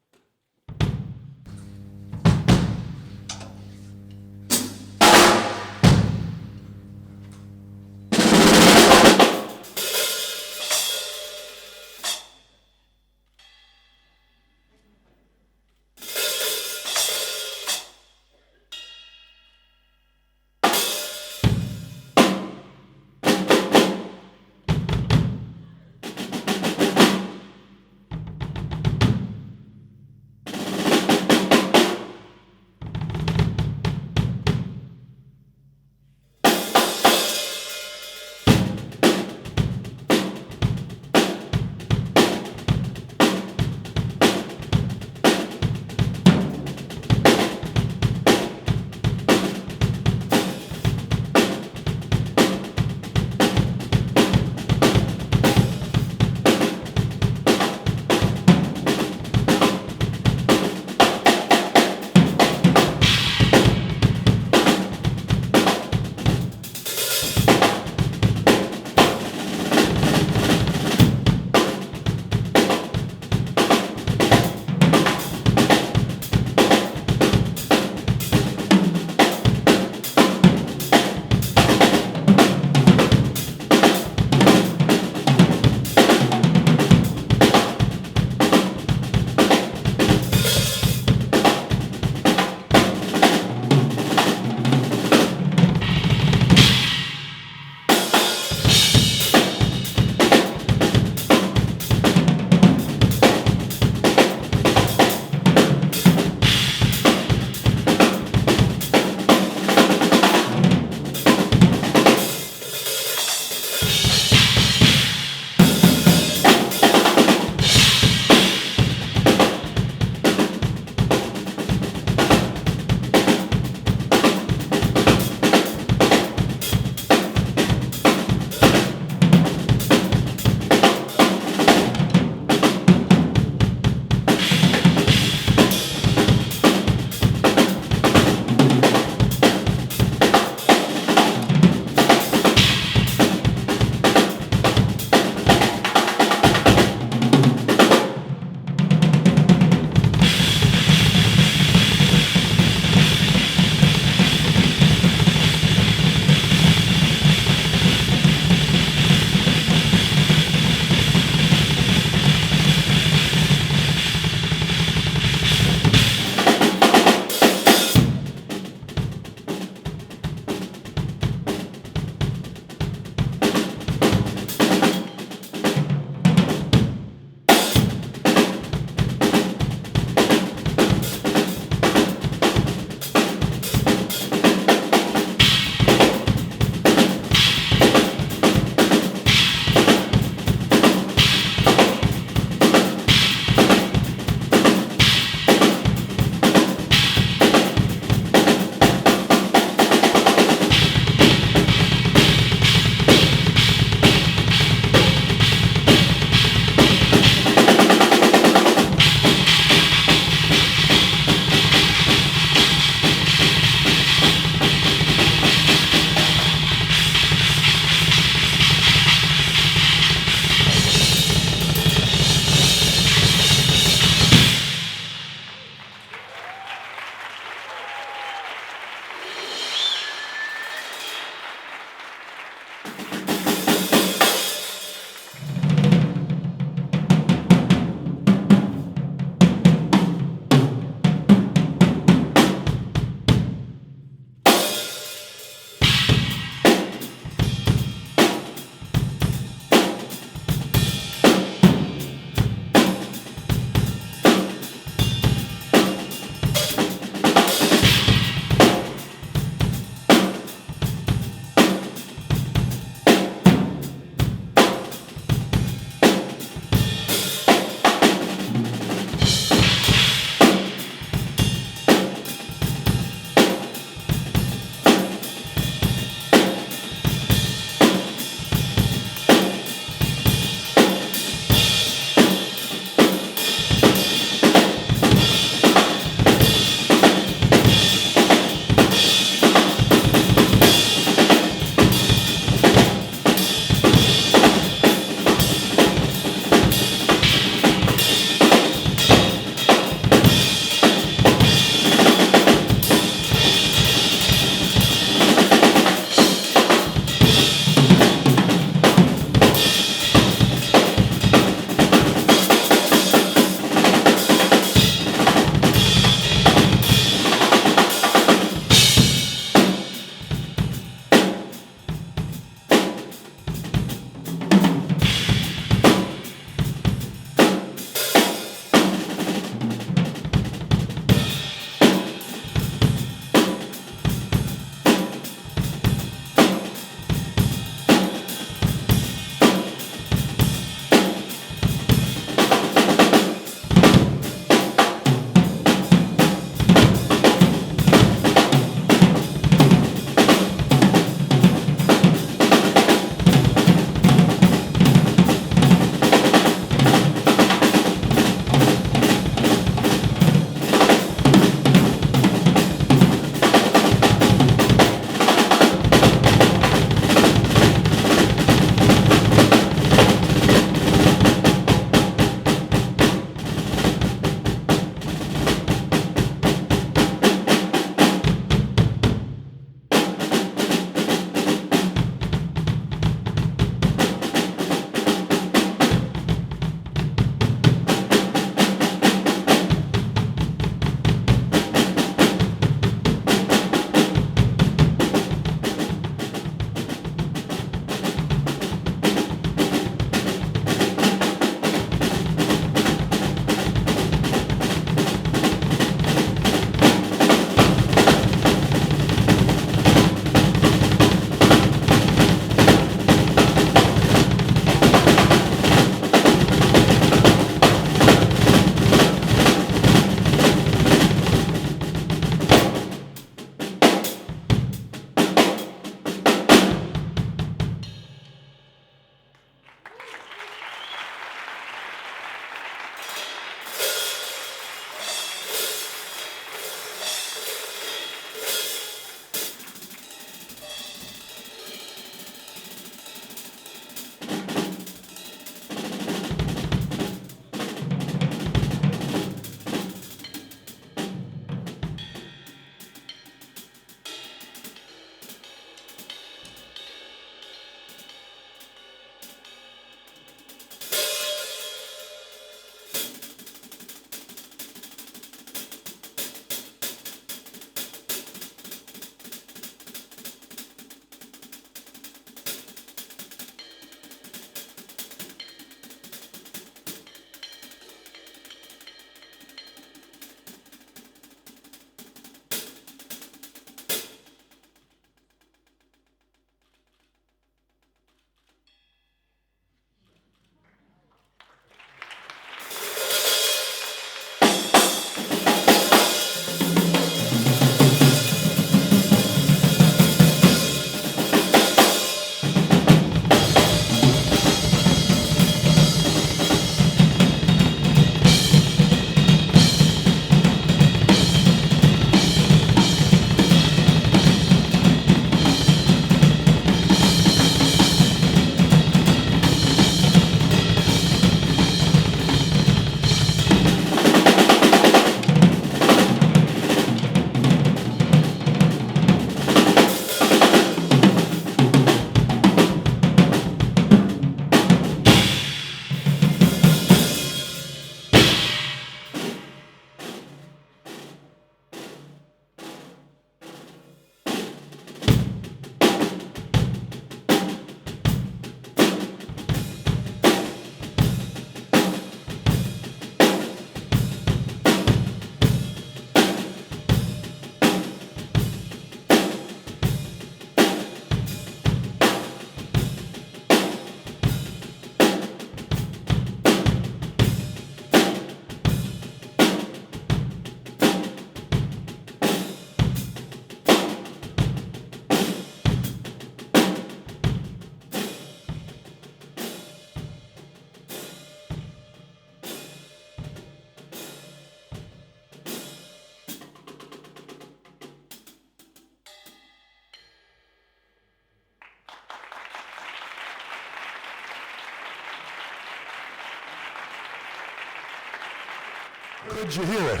Could you hear it?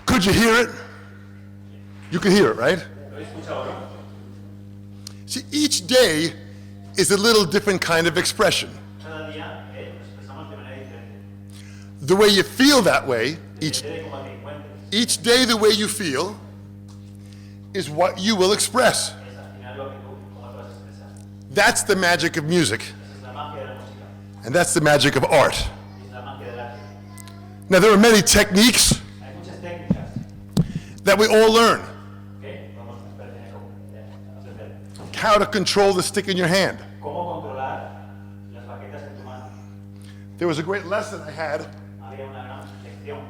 Could you hear it? You can hear it, right? See, each day is a little different kind of expression.
Cada día expresamos de manera diferente.
The way you feel that way, each
Depende de cómo te encuentres.
Each day the way you feel is what you will express.
Es al final lo que tú, cómo te vas a expresar.
That's the magic of music,
Esa es la magia de la música.
and that's the magic of art.
Es la magia del arte.
Now there are many techniques
Hay muchas técnicas
that we all learn.
que vamos a aprender.
How to control the stick in your hand.
Cómo controlar las baquetas en tu mano.
There was a great lesson I had.
Había una gran lección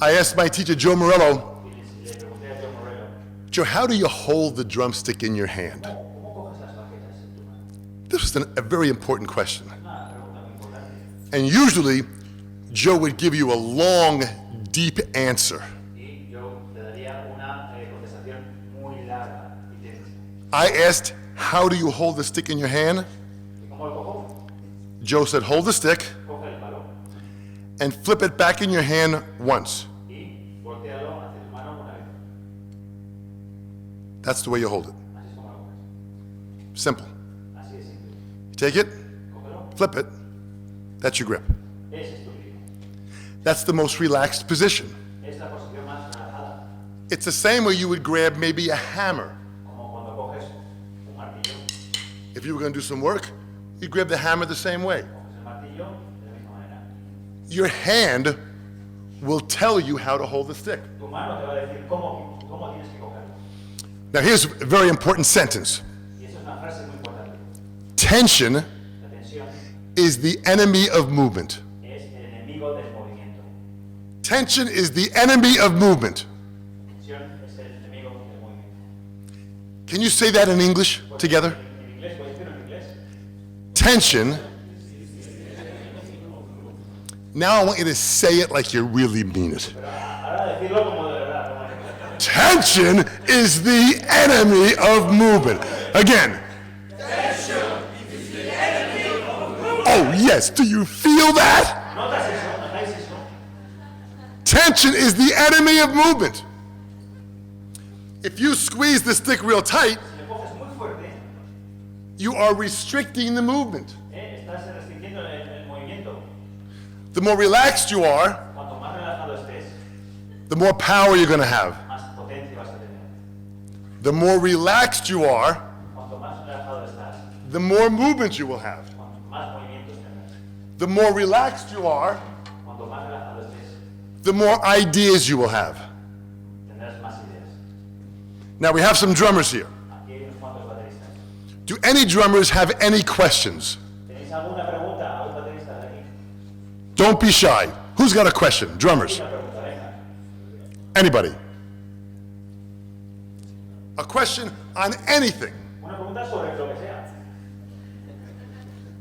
I asked my teacher, Joe Morello,
y le pregunté a Joe Morello,
Joe, how do you hold the drumstick in your hand?
¿cómo coges las baquetas en tu mano?
This was a very important question.
Una pregunta muy importante.
And usually, Joe would give you a long, deep answer.
Y yo le daría una contestación muy larga y densa.
I asked, how do you hold the stick in your hand?
¿Y cómo lo cojo?
Joe said, hold the stick
Coge el palo
and flip it back in your hand once.
y voltéalo hacia tu mano una vez.
That's the way you hold it.
Así es como lo coges.
Simple.
Así es simple.
Take it,
Cógelo.
flip it. That's your grip.
Ese es tu grip.
That's the most relaxed position.
Es la posición más relajada.
It's the same way you would grab maybe a hammer.
Como cuando coges un martillo.
If you were going to do some work, you'd grab the hammer the same way.
Coges el martillo de la misma manera.
Your hand will tell you how to hold the stick.
Tu mano te va a decir cómo tienes que cogerlo.
Now here's a very important sentence.
Y eso es una frase muy importante.
Tension
La tensión
is the enemy of movement.
es el enemigo del movimiento.
Tension is the enemy of movement.
La tensión es el enemigo del movimiento.
Can you say that in English together?
En inglés, ¿puedes decirlo en inglés?
Tension. Now I want you to say it like you really mean it.
Ahora decirlo como de verdad. Como
Tension is the enemy of movement. Again. Oh, yes. Do you feel that?
¿Notas eso? ¿Notáis eso?
Tension is the enemy of movement. If you squeeze the stick real tight,
Si le coges muy fuerte,
you are restricting the movement.
estás restringiendo el movimiento.
The more relaxed you are,
Cuanto más relajado estés,
the more power you're going to have.
más potencia vas a tener.
The more relaxed you are,
Cuanto más relajado estás,
the more movement you will have.
cuanto más movimientos tendrás.
The more relaxed you are,
Cuanto más relajado estés,
the more ideas you will have.
tendrás más ideas.
Now we have some drummers here.
Aquí hay unos cuantos bateristas.
Do any drummers have any questions?
¿Tenéis alguna pregunta a los bateristas de aquí?
Don't be shy. Who's got a question? Drummers.
Una pregunta, venga.
Anybody? A question on anything.
Una pregunta sobre lo que sea.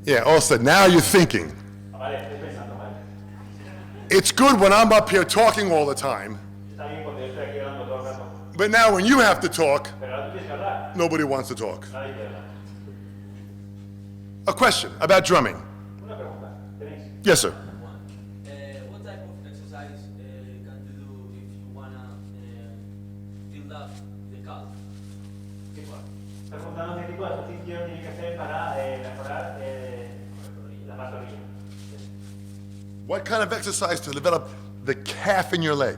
Yeah, all of a sudden, now you're thinking.
Vale, estoy pensando, vale.
It's good when I'm up here talking all the time,
Está bien cuando yo estoy aquí hablando todo el rato.
but now when you have to talk,
Pero ahora tú tienes que hablar.
nobody wants to talk.
Nadie quiere hablar.
A question about drumming.
Una pregunta. ¿Tenéis?
Yes, sir.
What type of exercise can you do if you wanna build up the calf?
Está preguntando qué tipo de ejercicio tiene que hacer para mejorar la pantorrilla.
What kind of exercise to develop the calf in your leg?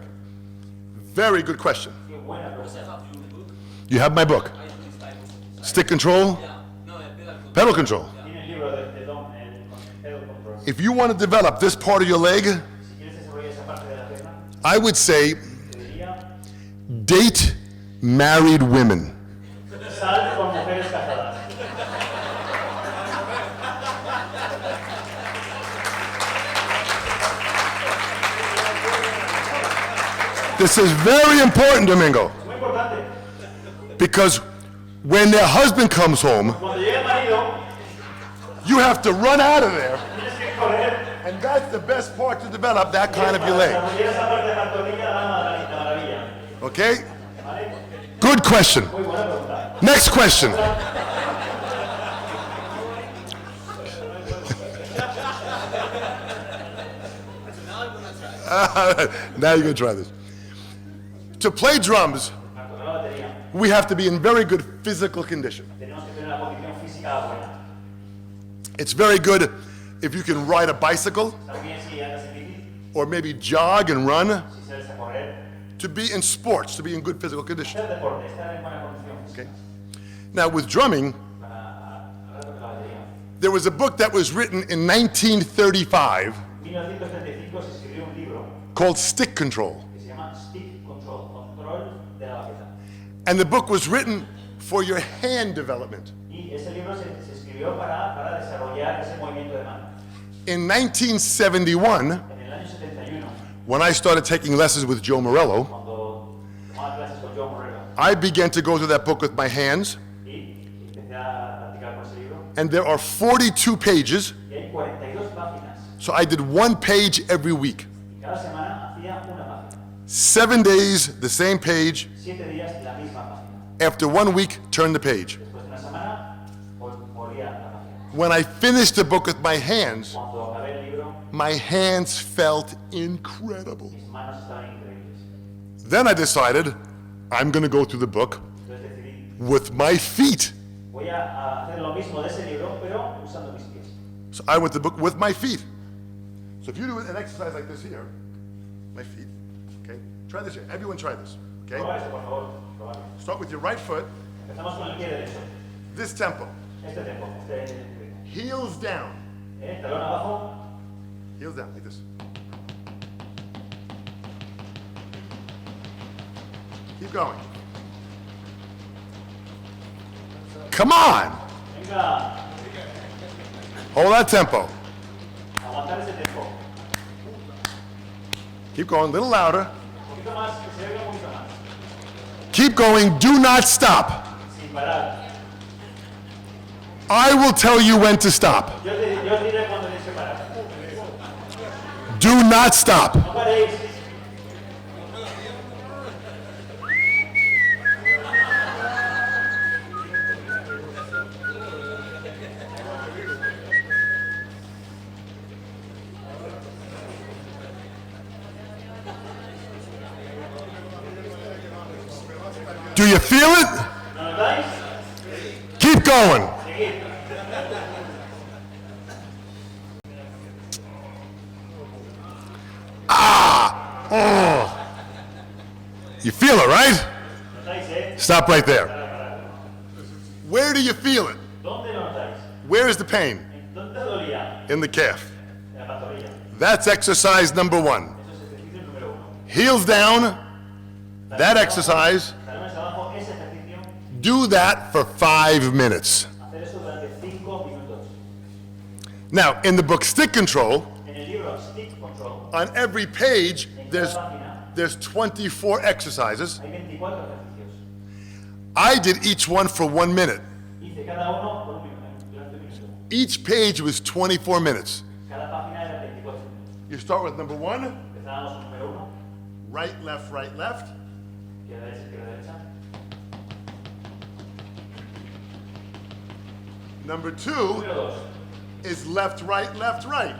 Very good question.
Qué buena
I
pregunta.
have your book.
You have my book.
I do this type of exercise.
Stick control,
Yeah. No,
pedal
pedal control.
control.
Tiene el libro de Dom, el pedal control.
If you want to develop this part of your leg,
Si quieres desarrollar esa parte de la pierna,
I would say
te diría,
date married women.
sal con mujeres casadas.
This is very important, Domingo,
Es muy importante.
because when their husband comes home,
Cuando llegue el marido,
you have to run out of there,
tienes que correr.
and that's the best part to develop that kind of your leg.
Desarrollar esa parte de la pantorrilla, la maravilla.
Okay?
¿Vale?
Good question.
Muy buena pregunta.
Next question. Now you're going to try this. To play drums,
Para tocar la batería,
we have to be in very good physical condition.
tenemos que tener una condición física buena.
It's very good if you can ride a bicycle
Está bien si andas en bici,
or maybe jog and run,
si sales a correr,
to be in sports, to be in good physical condition.
hacer deporte, estar en buena condición física.
Okay? Now, with drumming,
Para hablar de la batería.
there was a book that was written in 1935
En 1935 se escribió un libro
called Stick Control.
que se llama Stick Control, control de la baqueta.
And the book was written for your hand development.
Y ese libro se escribió para desarrollar ese movimiento de mano.
In 1971,
En el año 71,
when I started taking lessons with Joe Morello,
cuando tomaba clases con Joe Morello,
I began to go through that book with my hands,
y empecé a practicar con ese libro,
and there are 42 pages,
y hay 42 páginas.
so I did one page every week.
Y cada semana hacía una página.
7 days, the same page.
7 días la misma página.
After 1 week, turn the page.
Después de una semana, volvía a la página.
When I finished the book with my hands,
Cuando acabé el libro,
my hands felt incredible.
mis manos estaban increíbles.
Then I decided I'm going to go through the book
Entonces decidí,
with my feet.
voy a hacer lo mismo de ese libro, pero usando mis pies.
So I went to the book with my feet. So if you do an exercise like this here, my feet, okay? Try this here. Everyone try this, okay?
Probar eso, por favor. Probarlo.
Start with your right foot,
Empezamos con el pie derecho.
this tempo.
Este tempo, este ritmo.
Heels down.
Talón abajo,
Heels down, like this. Keep going. Come on!
venga,
Hold that tempo.
aguantar ese tempo.
Keep going, a little louder.
Un poquito más, que se oiga un poquito más.
Keep going, do not stop.
Sin parar.
I will tell you when to stop.
Yo os diré cuando tenéis que parar.
Do not stop.
No paréis.
Do you feel it?
¿No notáis?
Keep going.
Seguid.
You feel it, right?
¿Notáis,
Stop right there. Where do you feel it?
¿Dónde lo notáis?
Where is the pain?
¿Dónde te dolía?
In the calf.
En la pantorrilla.
That's exercise number 1.
Eso es ejercicio número 1.
Heels down, that exercise.
Talones abajo, ese ejercicio.
Do that for 5 minutes.
Hacer eso durante 5 minutos.
Now, in the book Stick Control,
En el libro Stick Control,
on every page,
en cada
there's
página,
24 exercises.
hay 24 ejercicios.
I did each one for 1 minute.
Hice cada uno por un minuto, durante un minuto.
Each page was 24 minutes.
Cada página era 24 minutos.
You start with number 1,
Empezábamos con número 1,
right, left,
izquierda, derecha, izquierda, derecha.
Number 2
Número 2,
is left, right, left, right.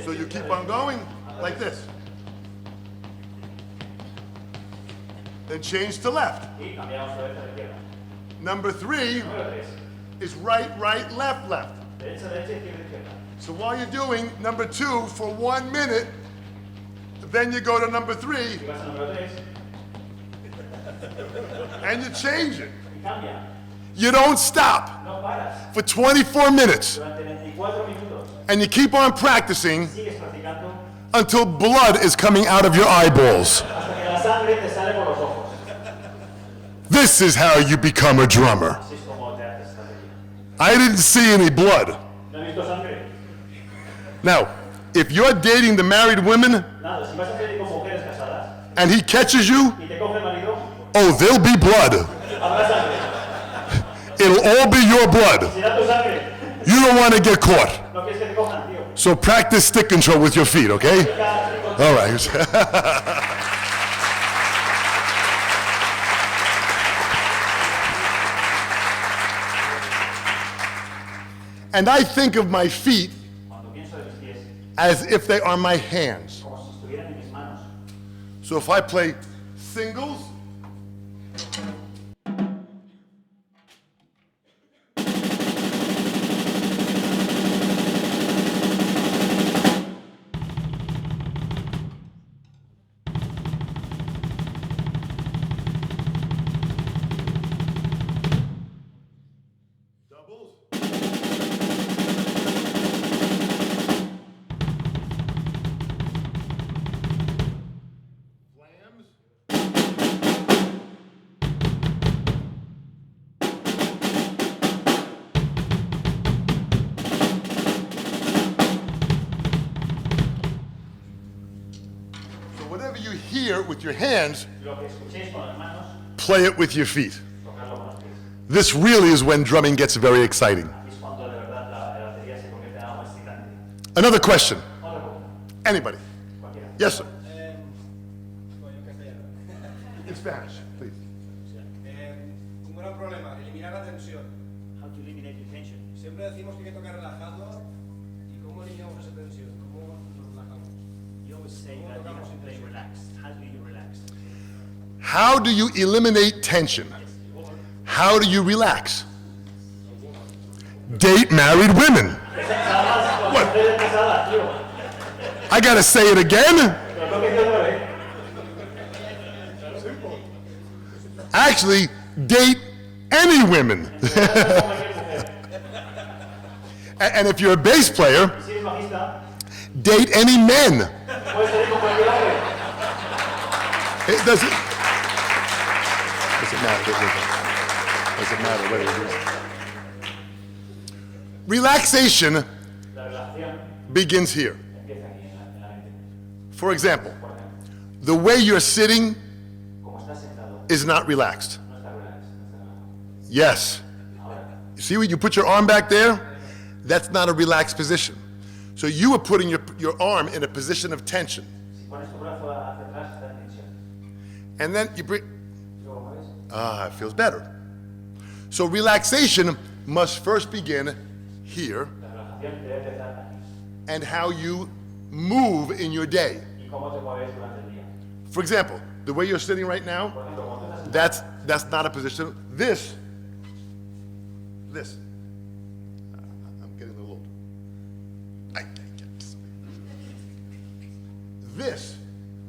So you keep on going like this. Then change to left.
y cambiamos de derecha a izquierda.
Number 3
Número 3,
is right, right, left, left.
derecha, derecha, izquierda, izquierda.
So while you're doing number 2 for 1 minute, then you go to number 3
Y vas a número 3
and you change it.
y cambia.
You don't stop
No paras.
for 24 minutes
Durante 24 minutos
and you keep on practicing
sigues practicando
until blood is coming out of your eyeballs.
hasta que la sangre te sale por los ojos.
This is how you become a drummer.
Así es como te haces esta técnica.
I didn't see any blood.
¿No has visto sangre?
Now, if you're dating the married women
Nada, si vas a salir con mujeres casadas
and he catches you,
y te coge el marido,
oh, there'll be blood.
habrá sangre.
It'll all be your blood.
Será tu sangre.
You don't want to get caught.
No quieres que te cojan, tío.
So practice stick control with your feet, okay? All right. And I think of my feet
Cuando pienso de mis pies,
as if they are my hands.
como si estuvieran en mis manos.
So if I play singles, doubles, flams, so whatever you hear with your hands,
Lo que escuchéis con las manos,
play it with your feet.
tocarlo con los pies.
This really is when drumming gets very exciting.
Aquí es cuando de verdad la batería se convierte en algo excitante.
Another question.
Otra pregunta,
Anybody?
cualquiera.
Yes, sir.
Bueno, en castellano.
In Spanish, please.
Un gran problema, eliminar la tensión.
How to eliminate your tension.
Siempre decimos que hay que tocar relajado. ¿Y cómo eliminamos esa tensión? ¿Cómo nos relajamos?
You always say that you have to play relaxed. How do you relax?
How do you eliminate tension? How do you relax? Date married women. What?
Estoy casada, tío.
I gotta say it again?
Pero tengo que decir otra vez.
Actually, date any women. And if you're a bass player,
Si eres bajista,
date any men.
puedes salir con cualquier hombre.
It doesn't matter. Doesn't matter what it is. Relaxation
La relajación
begins here.
empieza aquí en la mente.
For example,
Por ejemplo,
the way you're sitting
como estás sentado,
is not relaxed.
no estás relax, no estás relajado.
Yes.
Ahora,
You see when you put your arm back there? That's not a relaxed position. So you are putting your arm in a position of tension.
si pones tu brazo hacia atrás, está en tensión.
And then you bring,
Y luego mueves.
it feels better. So relaxation must first begin here
La relajación debe empezar aquí.
and how you move in your day.
Y cómo te mueves durante el día.
For example, the way you're sitting right now,
Por ejemplo, cuando estás
that's not a position. This. I'm getting a little old. I can't get this. This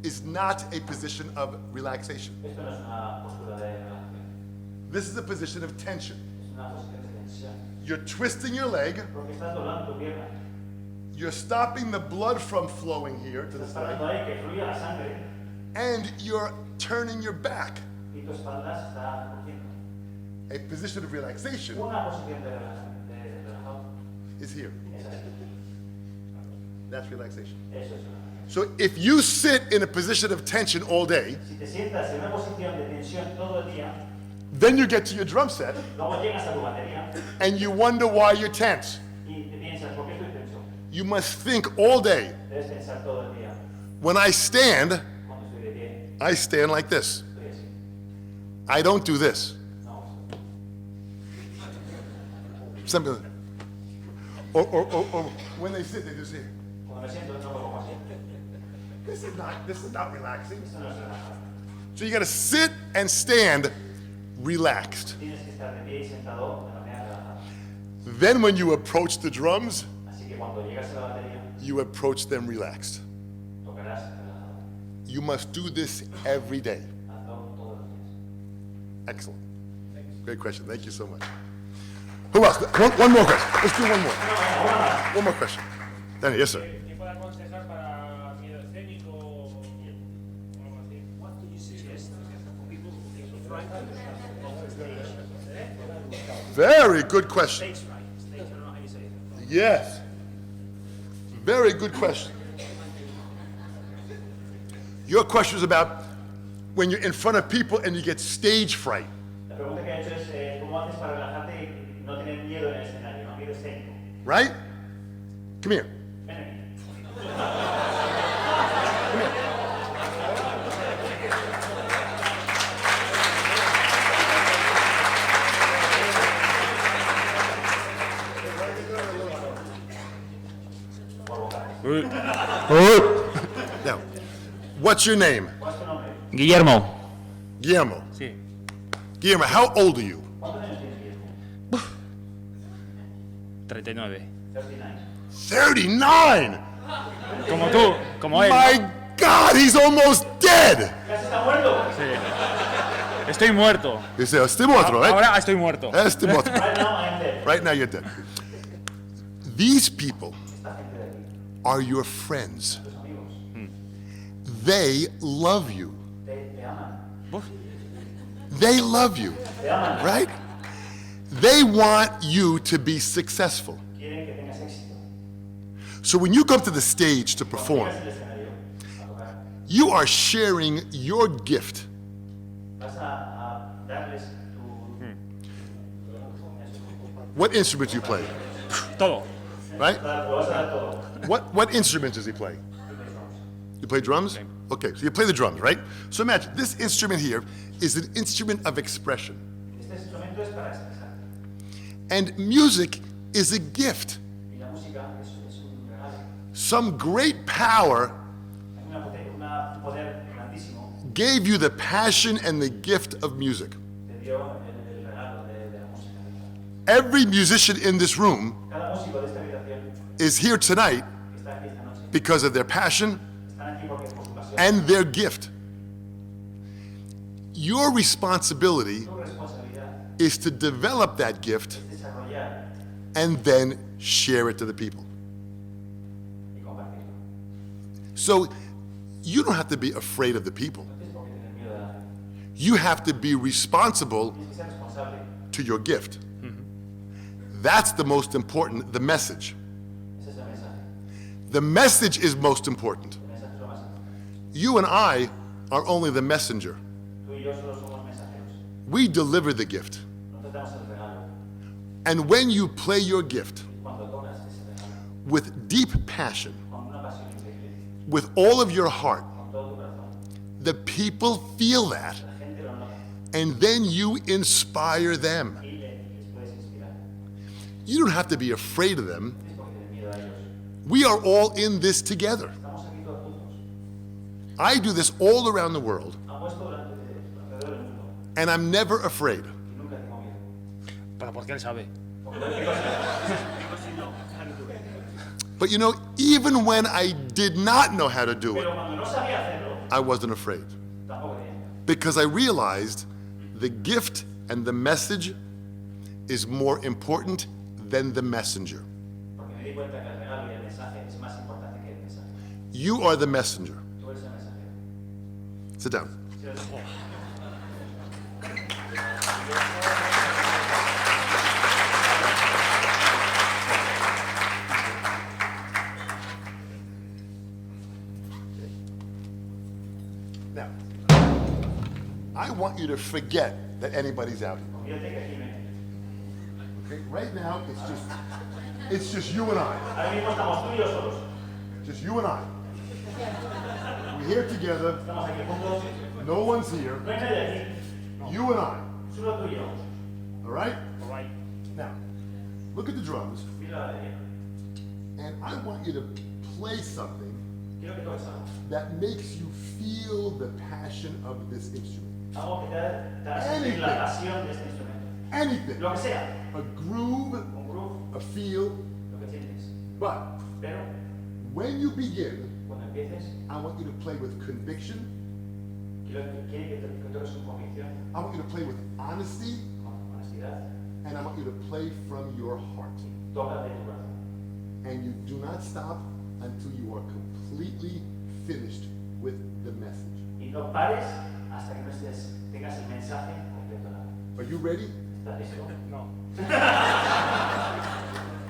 is not a position of relaxation.
esto no es una postura de relajación,
This is a position of tension.
es una posición de tensión.
You're twisting your leg.
Porque estás doblando tu pierna.
You're stopping the blood from flowing here to the
Estás
side.
parando ahí que fluya la sangre
And you're turning your back.
y tu espalda se está cogiendo.
A position of relaxation
Una posición de relajado
is here.
es así.
That's relaxation.
Eso es.
So if you sit in a position of tension all day,
Si te sientas en una posición de tensión todo el día,
then you get to your drum set
luego llegas a tu batería
and you wonder why you're tense.
y te piensas, ¿por qué estoy tenso?
You must think all day.
Debes pensar todo el día.
When I stand,
Cuando estoy de pie,
I stand like this.
estoy así.
I don't do this.
No.
Something. Or when they sit, they just say,
Cuando me siento, no me pongo así.
this is not relaxing.
Eso no es relajado.
So you gotta sit and stand relaxed.
Tienes que estar de pie y sentado de manera relajada.
Then when you approach the drums,
Así que cuando llegas a la batería,
you approach them relaxed.
tocarás relajado.
You must do this every day.
Hazlo todos los días.
Excellent. Great question. Thank you so much. Who else? One more question. Let's do one more. One more question. Danny, yes, sir.
¿Qué puede aconsejar para miedo escénico o algo así?
What do you suggest for people who feel frightened of stage?
Very good question.
Stage fright. Stage, I don't know how you say it.
Yes. Very good question. Your question is about when you're in front of people and you get stage fright.
La pregunta que he hecho es ¿cómo haces para relajarte y no tener miedo en el escenario, no miedo escénico?
Right? Come here.
Ven aquí. Por boca.
Now, what's your name?
¿Cuál es tu nombre?
Guillermo.
Guillermo.
Sí.
Guillermo, how old are you?
¿Cuántos años tienes, Guillermo?
39.
39!
Como tú, como él.
My God, he's almost dead!
¿Casi está muerto?
Sí. Estoy muerto.
You say, estoy muerto, right?
Ahora estoy muerto.
Estoy muerto.
Right now I am dead.
Right now you're dead. These people
Esta gente de aquí,
are your friends.
tus amigos,
They love you.
te aman.
They love you,
Te aman.
right? They want you to be successful.
Quieren que tengas éxito.
So when you come to the stage to perform,
Llegas al escenario a tocar.
you are sharing your gift.
Vas a darles tu...
What instrument do you play,
Todo.
right?
Vas a dar todo.
What instrument does he play? You play drums? Okay, so you play the drums, right? So imagine, this instrument here is an instrument of expression.
Este instrumento es para expresar.
And music is a gift.
Y la música es un regalo.
Some great power
Hay un poder grandísimo
gave you the passion and the gift of music.
te dio el regalo de la música.
Every musician in this room
Cada músico de esta habitación
is here tonight
que está aquí esta noche
because of their passion
están aquí porque por su pasión.
and their gift. Your responsibility
Tu responsabilidad
is to develop that gift
es desarrollar
and then share it to the people.
y compartirlo.
So you don't have to be afraid of the people.
No tienes por qué tener miedo de la gente.
You have to be responsible
Tienes que ser responsable.
to your gift. That's the most important, the message.
Ese es el mensaje.
The message is most important.
El mensaje es lo más importante.
You and I are only the messenger.
Tú y yo solo somos mensajeros.
We deliver the gift.
Nosotros damos el regalo.
And when you play your gift
Cuando tocas ese regalo
with deep passion,
con una pasión increíble,
with all of your heart,
con todo tu corazón,
the people feel that,
la gente lo nota
and then you inspire them.
y les puedes inspirar.
You don't have to be afraid of them.
No tienes por qué tener miedo a ellos.
We are all in this together.
Estamos aquí todos juntos.
I do this all around the world,
Hago esto alrededor del mundo
and I'm never afraid.
y nunca tengo miedo.
Pero porque él sabe.
But you know, even when I did not know how to do it,
Pero cuando no sabía hacerlo,
I wasn't afraid.
tampoco tenía miedo.
Because I realized the gift and the message is more important than the messenger.
Porque me di cuenta que el regalo y el mensaje es más importante que el mensaje.
You are the messenger.
Tú eres el mensajero.
Sit down.
Sí, eres tú.
Now, I want you to forget that anybody's out here.
Olvídate que aquí no hay.
Okay? Right now, it's just you and I.
Ahora mismo estamos tú y yo solos.
Just you and I. We're here together.
Estamos aquí juntos.
No one's here.
No hay nadie aquí.
You and I.
Solo tú y yo.
All right?
All right.
Now, look at the drums,
Mira la batería.
and I want you to play something
Quiero que toques algo.
that makes you feel the passion of this instrument.
Algo que te haga sentir la pasión de este instrumento.
Anything.
Lo que sea.
A groove,
Un groove,
a feel.
lo que sientes.
But
Pero
when you begin,
cuando empieces,
I want you to play with conviction.
quiero que toques con convicción,
I want you to play with honesty.
con honestidad.
And I want you to play from your heart.
Toca de tu corazón.
And you do not stop until you are completely finished with the message.
Y no pares hasta que no tengas el mensaje completo.
Are you ready?
¿Estás listo?
No.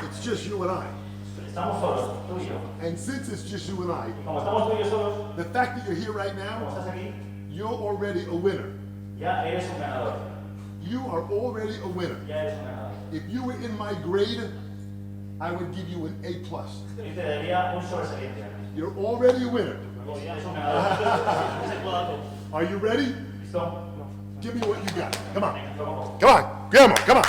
It's just you and I.
Estamos solos, tú y yo.
And since it's just you and I,
Como estamos tú y yo solos,
the fact that you're here right
como
now,
estás aquí,
you're already a winner.
ya eres un ganador.
You are already a winner.
Ya eres un ganador.
If you were in my grade, I would give you an A+.
Yo te daría un sobresaliente.
You're already a winner.
Eres un ganador.
Are you ready?
¿Listo?
Give me what you got. Come on.
Venga, vamos.
Come on. Come on. Come on.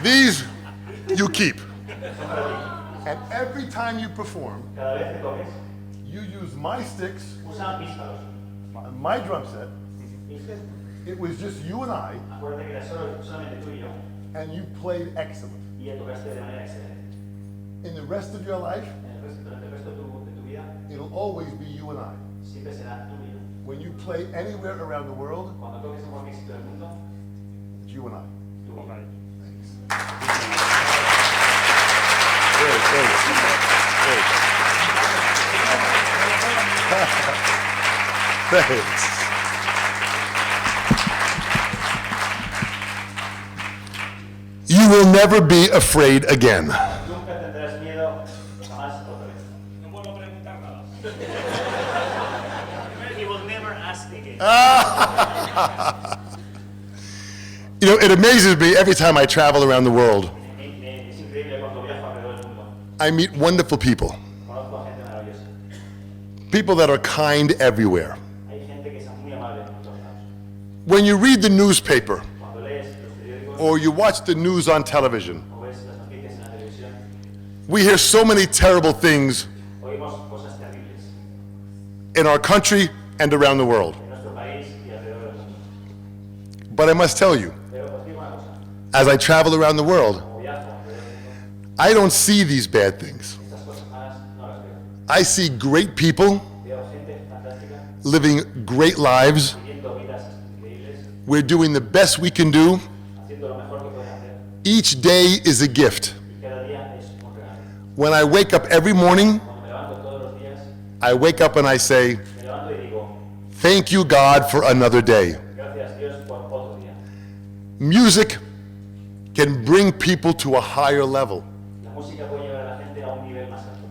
These you keep. And every time you perform,
Cada vez que toques,
you use my sticks,
usa mis palos.
my drum set.
¿Viste?
It was just you and I,
Acuérdate que era solamente tú y yo,
and you played excellent.
y ya tocaste de manera excelente.
In the rest of your life,
Durante el resto de tu vida,
it'll always be you and I.
siempre será tú y yo.
When you play anywhere around the world,
Cuando toques en cualquier sitio del mundo,
it's you and I.
tú y yo.
Thanks. You will never be afraid again.
Nunca tendrás miedo, jamás otra vez.
No puedo preguntar nada. He will never ask again.
You know, it amazes me every time I travel around the world.
Es increíble cuando viajo alrededor del mundo.
I meet wonderful people,
Conozco a gente maravillosa.
people that are kind everywhere.
Hay gente que es muy amable en todos lados.
When you read the newspaper
Cuando lees los periódicos
or you watch the news on television,
o ves las noticias en la televisión,
we hear so many terrible things
oímos cosas terribles
in our country and around the world.
en nuestro país y alrededor del mundo.
But I must tell you,
Pero os digo una cosa,
as I travel around the world,
como viajo alrededor del mundo,
I don't see these bad things.
estas cosas malas no las veo.
I see great people
Veo gente fantástica
living great lives.
viviendo vidas increíbles,
We're doing the best we can do.
haciendo lo mejor que pueden hacer
Each day is a gift.
y cada día es un regalo.
When I wake up every morning,
Cuando me levanto todos los días,
I wake up and I say,
me levanto y digo,
thank you, God, for another day.
gracias Dios por otro día.
Music can bring people to a higher level.
La música puede llevar a la gente a un nivel más alto.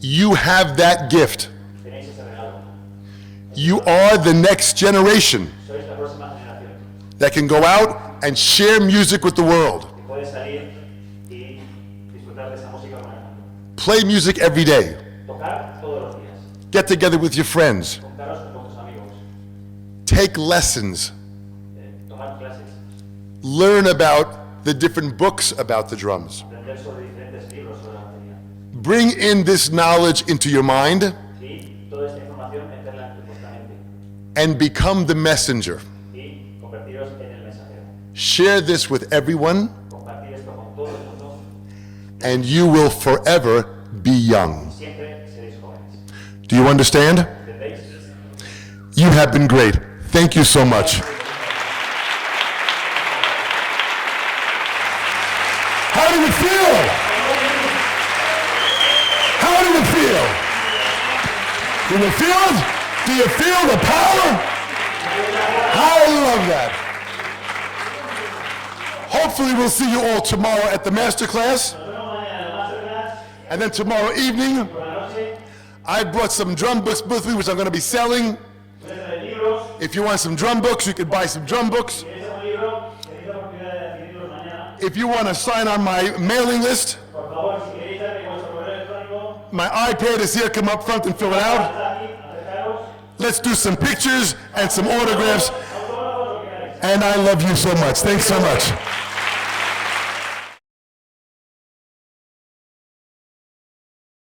You have that gift.
Tenéis ese regalo.
You are the next generation
Sois la próxima generación
that can go out and share music with the world.
que puede salir y disfrutar de esa música con el mundo.
Play music every day.
Tocar todos los días.
Get together with your friends.
Juntaros con vuestros amigos.
Take lessons.
Tomar clases.
Learn about the different books about the drums.
Aprender sobre diferentes libros sobre la batería.
Bring in this knowledge into your mind
Y toda esta información meterla en vuestra mente.
and become the messenger.
Y convertiros en el mensajero.
Share this with everyone,
Compartir esto con todo el mundo.
and you will forever be young.
Siempre seréis jóvenes.
Do you understand?
¿Entendéis?
You have been great. Thank you so much. How do you feel? How do you feel? Do you feel it? Do you feel the power? I love that. Hopefully we'll see you all tomorrow at the master class. And then tomorrow evening, I brought some drum books with me, which I'm going to be selling. If you want some drum books, you can buy some drum books. If you want to sign on my mailing list, my iPad is here. Come up front and fill it out. Let's do some pictures and some autographs. And I love you so much. Thanks so much.